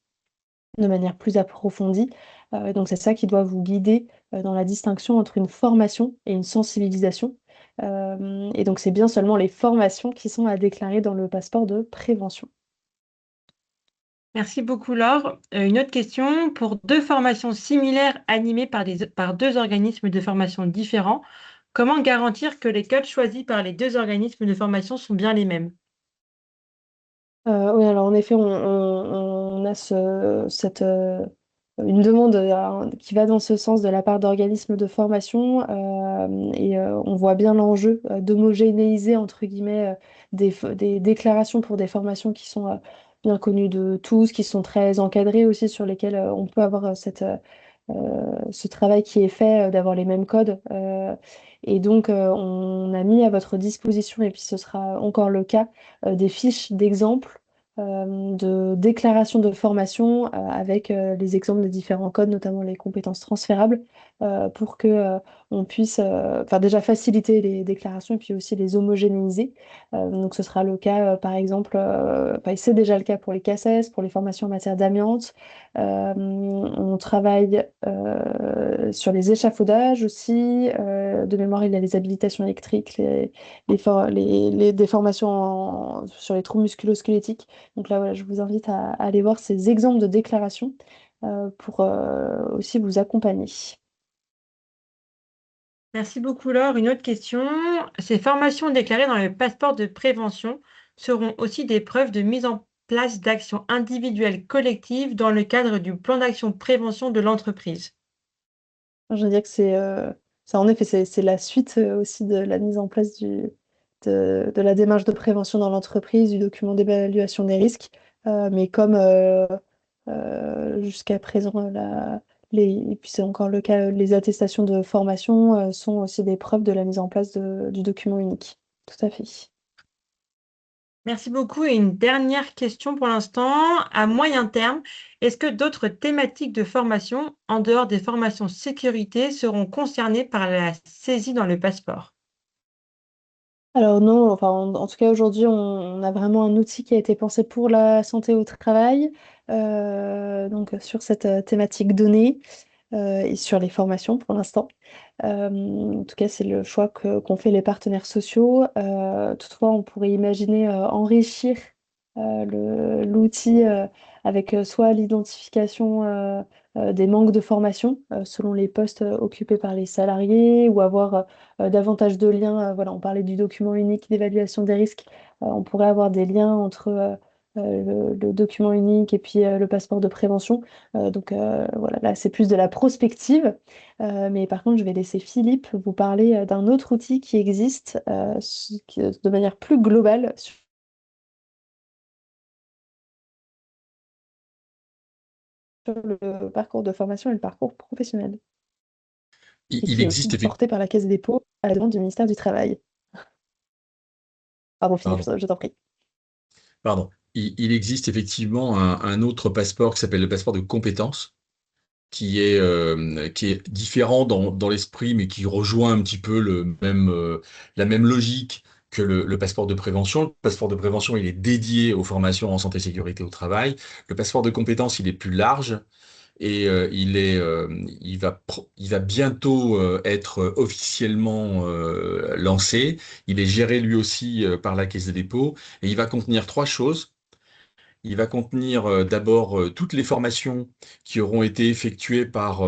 de manière plus approfondie. Donc c'est ça qui doit vous guider dans la distinction entre une formation et une sensibilisation. Et donc c'est bien seulement les formations qui sont à déclarer dans le passeport de prévention. Merci beaucoup, Laure. Une autre question. Pour deux formations similaires animées par deux organismes de formation différents, comment garantir que les codes choisis par les deux organismes de formation sont bien les mêmes? Oui, alors en effet, on a une demande qui va dans ce sens de la part d'organismes de formation et on voit bien l'enjeu d'homogénéiser, entre guillemets, des déclarations pour des formations qui sont bien connues de tous, qui sont très encadrées aussi, sur lesquelles on peut avoir ce travail qui est fait, d'avoir les mêmes codes. Et donc, on a mis à votre disposition, et puis ce sera encore le cas, des fiches d'exemples de déclaration de formation avec les exemples des différents codes, notamment les compétences transférables, pour que on puisse enfin, déjà faciliter les déclarations et puis aussi les homogénéiser. Donc ce sera le cas, par exemple, enfin, c'est déjà le cas pour les CACES, pour les formations en matière d'amiante. On travaille sur les échafaudages aussi. De mémoire, il y a les habilitations électriques, des formations sur les troubles musculo-squelettiques. Donc là, voilà, je vous invite à aller voir ces exemples de déclarations pour aussi vous accompagner. Merci beaucoup, Laure. Une autre question. Ces formations déclarées dans le passeport de prévention seront aussi des preuves de mise en place d'actions individuelles collectives dans le cadre du plan d'action prévention de l'entreprise. Je veux dire que ça, en effet, c'est la suite aussi de la mise en place de la démarche de prévention dans l'entreprise, du document d'évaluation des risques. Mais comme jusqu'à présent, et puis c'est encore le cas, les attestations de formation sont aussi des preuves de la mise en place du document unique. Tout à fait. Merci beaucoup. Et une dernière question pour l'instant. À moyen terme, est-ce que d'autres thématiques de formation, en dehors des formations sécurité, seront concernées par la saisie dans le passeport? Alors non, enfin, en tout cas aujourd'hui, on a vraiment un outil qui a été pensé pour la santé au travail, donc sur cette thématique donnée et sur les formations pour l'instant. En tout cas, c'est le choix qu'ont fait les partenaires sociaux. Toutefois, on pourrait imaginer enrichir l'outil avec soit l'identification des manques de formation selon les postes occupés par les salariés ou avoir davantage de liens. Voilà, on parlait du document unique d'évaluation des risques. On pourrait avoir des liens entre le document unique et puis le passeport de prévention. Donc voilà, là, c'est plus de la prospective. Mais par contre, je vais laisser Philippe vous parler d'un autre outil qui existe de manière plus globale sur le parcours de formation et le parcours professionnel, et Il qui est aussi existe porté par la Caisse des dépôts à la demande du ministère du Travail. Pardon, Philippe, Pardon, je t'en prie. pardon. Il existe effectivement un autre passeport qui s'appelle le passeport de compétences, qui est différent dans l'esprit, mais qui rejoint un petit peu la même logique que le passeport de prévention. Le passeport de prévention, il est dédié aux formations en santé et sécurité au travail. Le passeport de compétences, il est plus large et il va bientôt être officiellement lancé. Il est géré lui aussi par la Caisse des dépôts et il va contenir trois choses. Il va contenir d'abord toutes les formations qui auront été effectuées par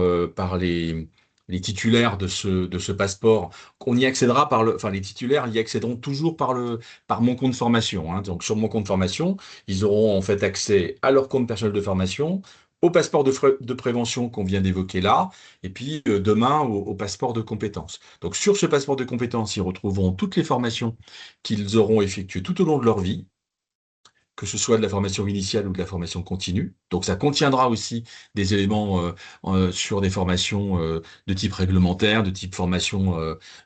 les titulaires de ce passeport, on y accédera enfin les titulaires y accéderont toujours par mon compte formation, hein. Donc sur mon compte formation, ils auront en fait accès à leur compte personnel de formation, au passeport de prévention qu'on vient d'évoquer là, et puis demain au passeport de compétences. Donc sur ce passeport de compétences, ils retrouveront toutes les formations qu'ils auront effectuées tout au long de leur vie, que ce soit de la formation initiale ou de la formation continue. Donc ça contiendra aussi des éléments sur des formations de type réglementaire, de type formation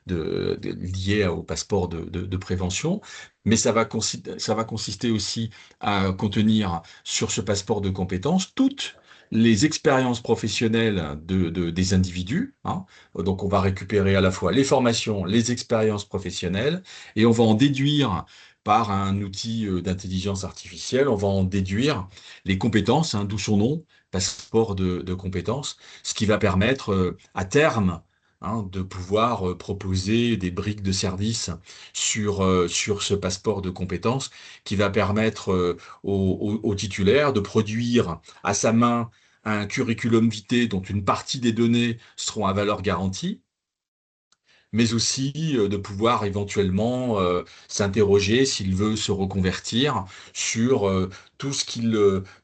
liée au passeport de prévention. Mais ça va consister aussi à contenir sur ce passeport de compétences toutes les expériences professionnelles des individus, hein. Donc on va récupérer à la fois les formations, les expériences professionnelles, et on va en déduire par un outil d'intelligence artificielle, on va en déduire les compétences, hein, d'où son nom, passeport de compétences, ce qui va permettre à terme, hein, de pouvoir proposer des briques de service sur ce passeport de compétences, qui va permettre au titulaire de produire à sa main un curriculum vitae dont une partie des données seront à valeur garantie, mais aussi de pouvoir éventuellement s'interroger s'il veut se reconvertir sur tout ce qu'il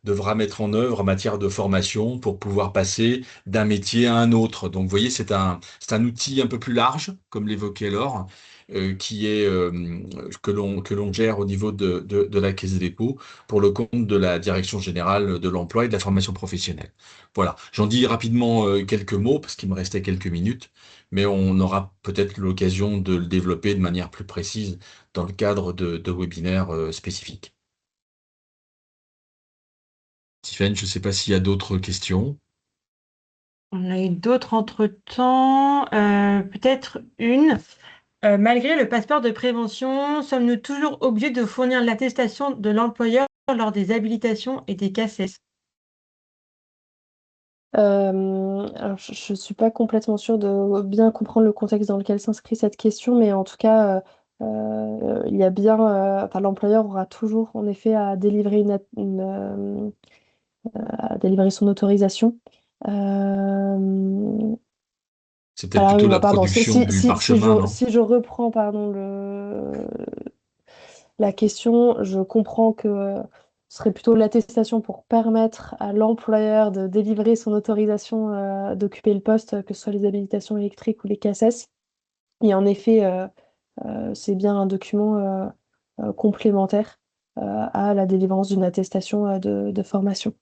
devra mettre en œuvre en matière de formation pour pouvoir passer d'un métier à un autre. Donc, vous voyez, c'est un outil un peu plus large, comme l'évoquait Laure, qui est que l'on gère au niveau de la Caisse des dépôts pour le compte de la Direction générale de l'emploi et de la formation professionnelle. Voilà, j'en dis rapidement quelques mots parce qu'il me restait quelques minutes, mais on aura peut-être l'occasion de le développer de manière plus précise dans le cadre de webinaires spécifiques. Stéphane, je ne sais pas s'il y a d'autres questions. On a eu d'autres entre-temps. Peut-être une. Malgré le passeport de prévention, sommes-nous toujours obligés de fournir l'attestation de l'employeur lors des habilitations et des CACES? Alors je ne suis pas complètement sûre de bien comprendre le contexte dans lequel s'inscrit cette question, mais en tout cas, il y a bien, enfin, l'employeur aura toujours en effet à délivrer à délivrer son autorisation. C'est peut-être Alors oui, plutôt non, la pardon. production du parchemin, non? Si je reprends, pardon, la question, je comprends que ce serait plutôt l'attestation pour permettre à l'employeur de délivrer son autorisation d'occuper le poste, que ce soit les habilitations électriques ou les CACES. Et en effet, c'est bien un document complémentaire à la délivrance d'une attestation de formation.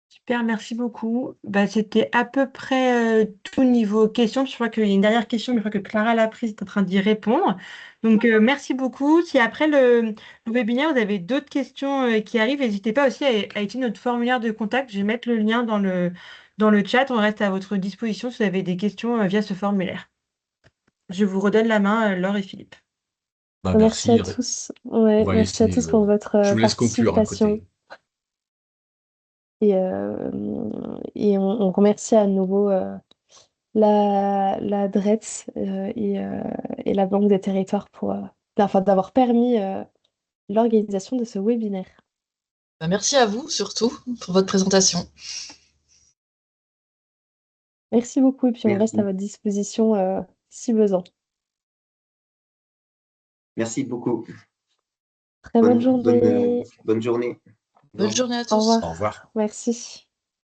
Super, merci beaucoup. Bah, c'était à peu près tout niveau questions. Je crois qu'il y a une dernière question, mais je crois que Clara Laprise est en train d'y répondre. Donc, merci beaucoup. Si après le webinaire, vous avez d'autres questions qui arrivent, n'hésitez pas aussi à utiliser notre formulaire de contact. Je vais mettre le lien dans le chat. On reste à votre disposition si vous avez des questions via ce formulaire. Je vous redonne la main, Laure et Philippe. Bah, Merci à merci. tous. On Ouais, va merci à laisser, tous pour je votre vous laisse conclure à participation. côté. Et on remercie à nouveau la DRETS et la Banque des Territoires d'avoir permis l'organisation de ce webinaire. Bah, merci à vous surtout pour votre présentation. Merci beaucoup et puis on reste à Merci. votre disposition si besoin. Merci beaucoup. Très bonne journée. Bonne journée. Bonne journée à Au tous. revoir. Au revoir. Merci.